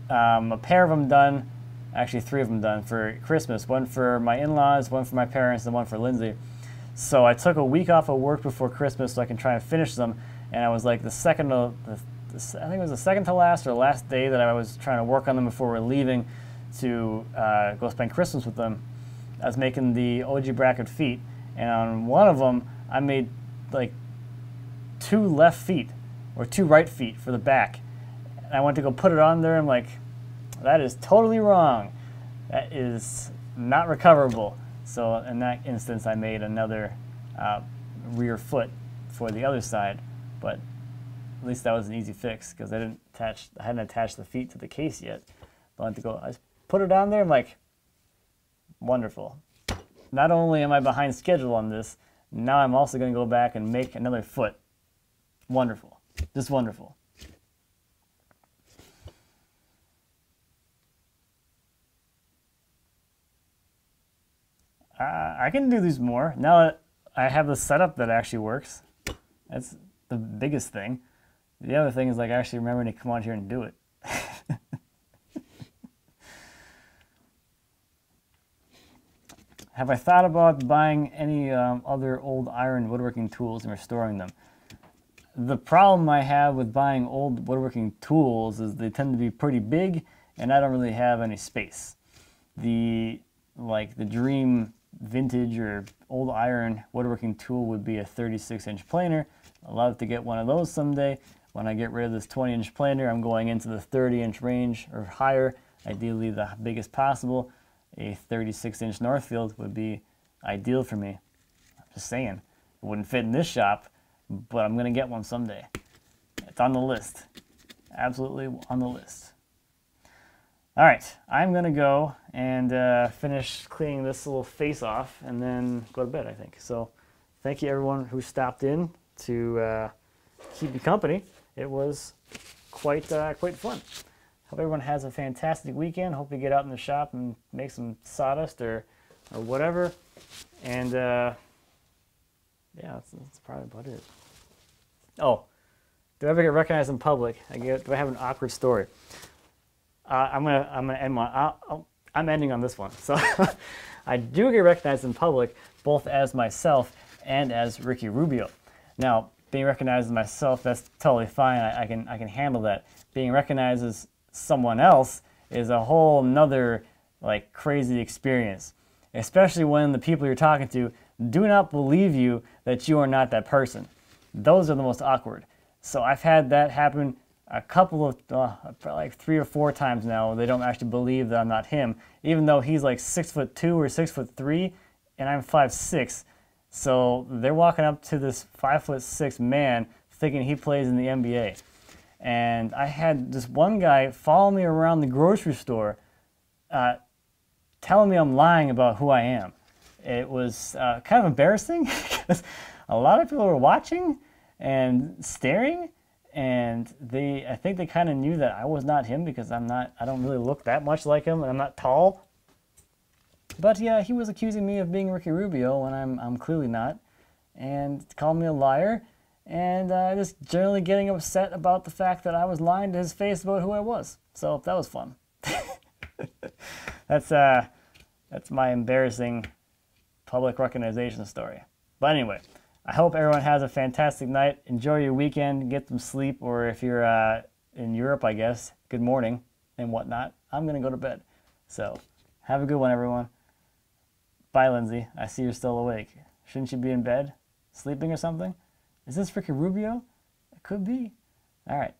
a pair of them done, actually 3 of them done for Christmas. One for my in-laws, one for my parents, and one for Lindsay. So I took a week off of work before Christmas so I can try and finish them. And I was like the second I think it was the second to last or last day that I was trying to work on them before we're leaving to go spend Christmas with them. I was making the OG bracket feet, and on one of them I made like 2 left feet or 2 right feet for the back. And I went to go put it on there, and I'm like, that is totally wrong. That is not recoverable. So in that instance, I made another rear foot for the other side, but at least that was an easy fix because I hadn't attached the feet to the case yet. So I had to go. I just put it on there. I'm like, wonderful. Not only am I behind schedule on this, now I'm also going to go back and make another foot. Wonderful, just wonderful. I can do these more now that I have the setup that actually works. That's the biggest thing. The other thing is like actually remembering to come on here and do it. Have I thought about buying any other old iron woodworking tools and restoring them? The problem I have with buying old woodworking tools is they tend to be pretty big, and I don't really have any space. The dream vintage or old iron woodworking tool would be a 36-inch planer. I'd love to get one of those someday. When I get rid of this 20-inch planer, I'm going into the 30-inch range or higher, ideally the biggest possible. A 36-inch Northfield would be ideal for me. I'm just saying, it wouldn't fit in this shop, but I'm going to get one someday. It's on the list. Absolutely on the list. All right, I'm going to go and finish cleaning this little face off and then go to bed, I think. So thank you, everyone who stopped in to keep me company. It was quite fun. Hope everyone has a fantastic weekend. Hope you get out in the shop and make some sawdust or whatever. And yeah, that's probably about it. Oh, do I ever get recognized in public? Do I have an awkward story? I'm gonna end I'm ending on this one. So I do get recognized in public, both as myself and as Ricky Rubio. Now, being recognized as myself, that's totally fine. I can handle that. Being recognized as someone else is a whole nother like crazy experience, especially when the people you're talking to do not believe you that you are not that person. Those are the most awkward. So I've had that happen a couple of like 3 or 4 times now. They don't actually believe that I'm not him, even though he's like 6'2" or 6'3", and I'm 5'6". So they're walking up to this 5'6" man thinking he plays in the NBA. And I had this one guy follow me around the grocery store telling me I'm lying about who I am. It was kind of embarrassing because a lot of people were watching and staring, and I think they kind of knew that I was not him because I don't really look that much like him, and I'm not tall. But yeah, he was accusing me of being Ricky Rubio when I'm clearly not, and calling me a liar, and just generally getting upset about the fact that I was lying to his face about who I was. So that was fun. That's my embarrassing public recognition story. But anyway, I hope everyone has a fantastic night. Enjoy your weekend, get some sleep, or if you're in Europe, I guess, good morning and whatnot. I'm going to go to bed. So have a good one, everyone. Bye, Lindsay. I see you're still awake. Shouldn't you be in bed, sleeping or something? Is this Ricky Rubio? It could be. All right.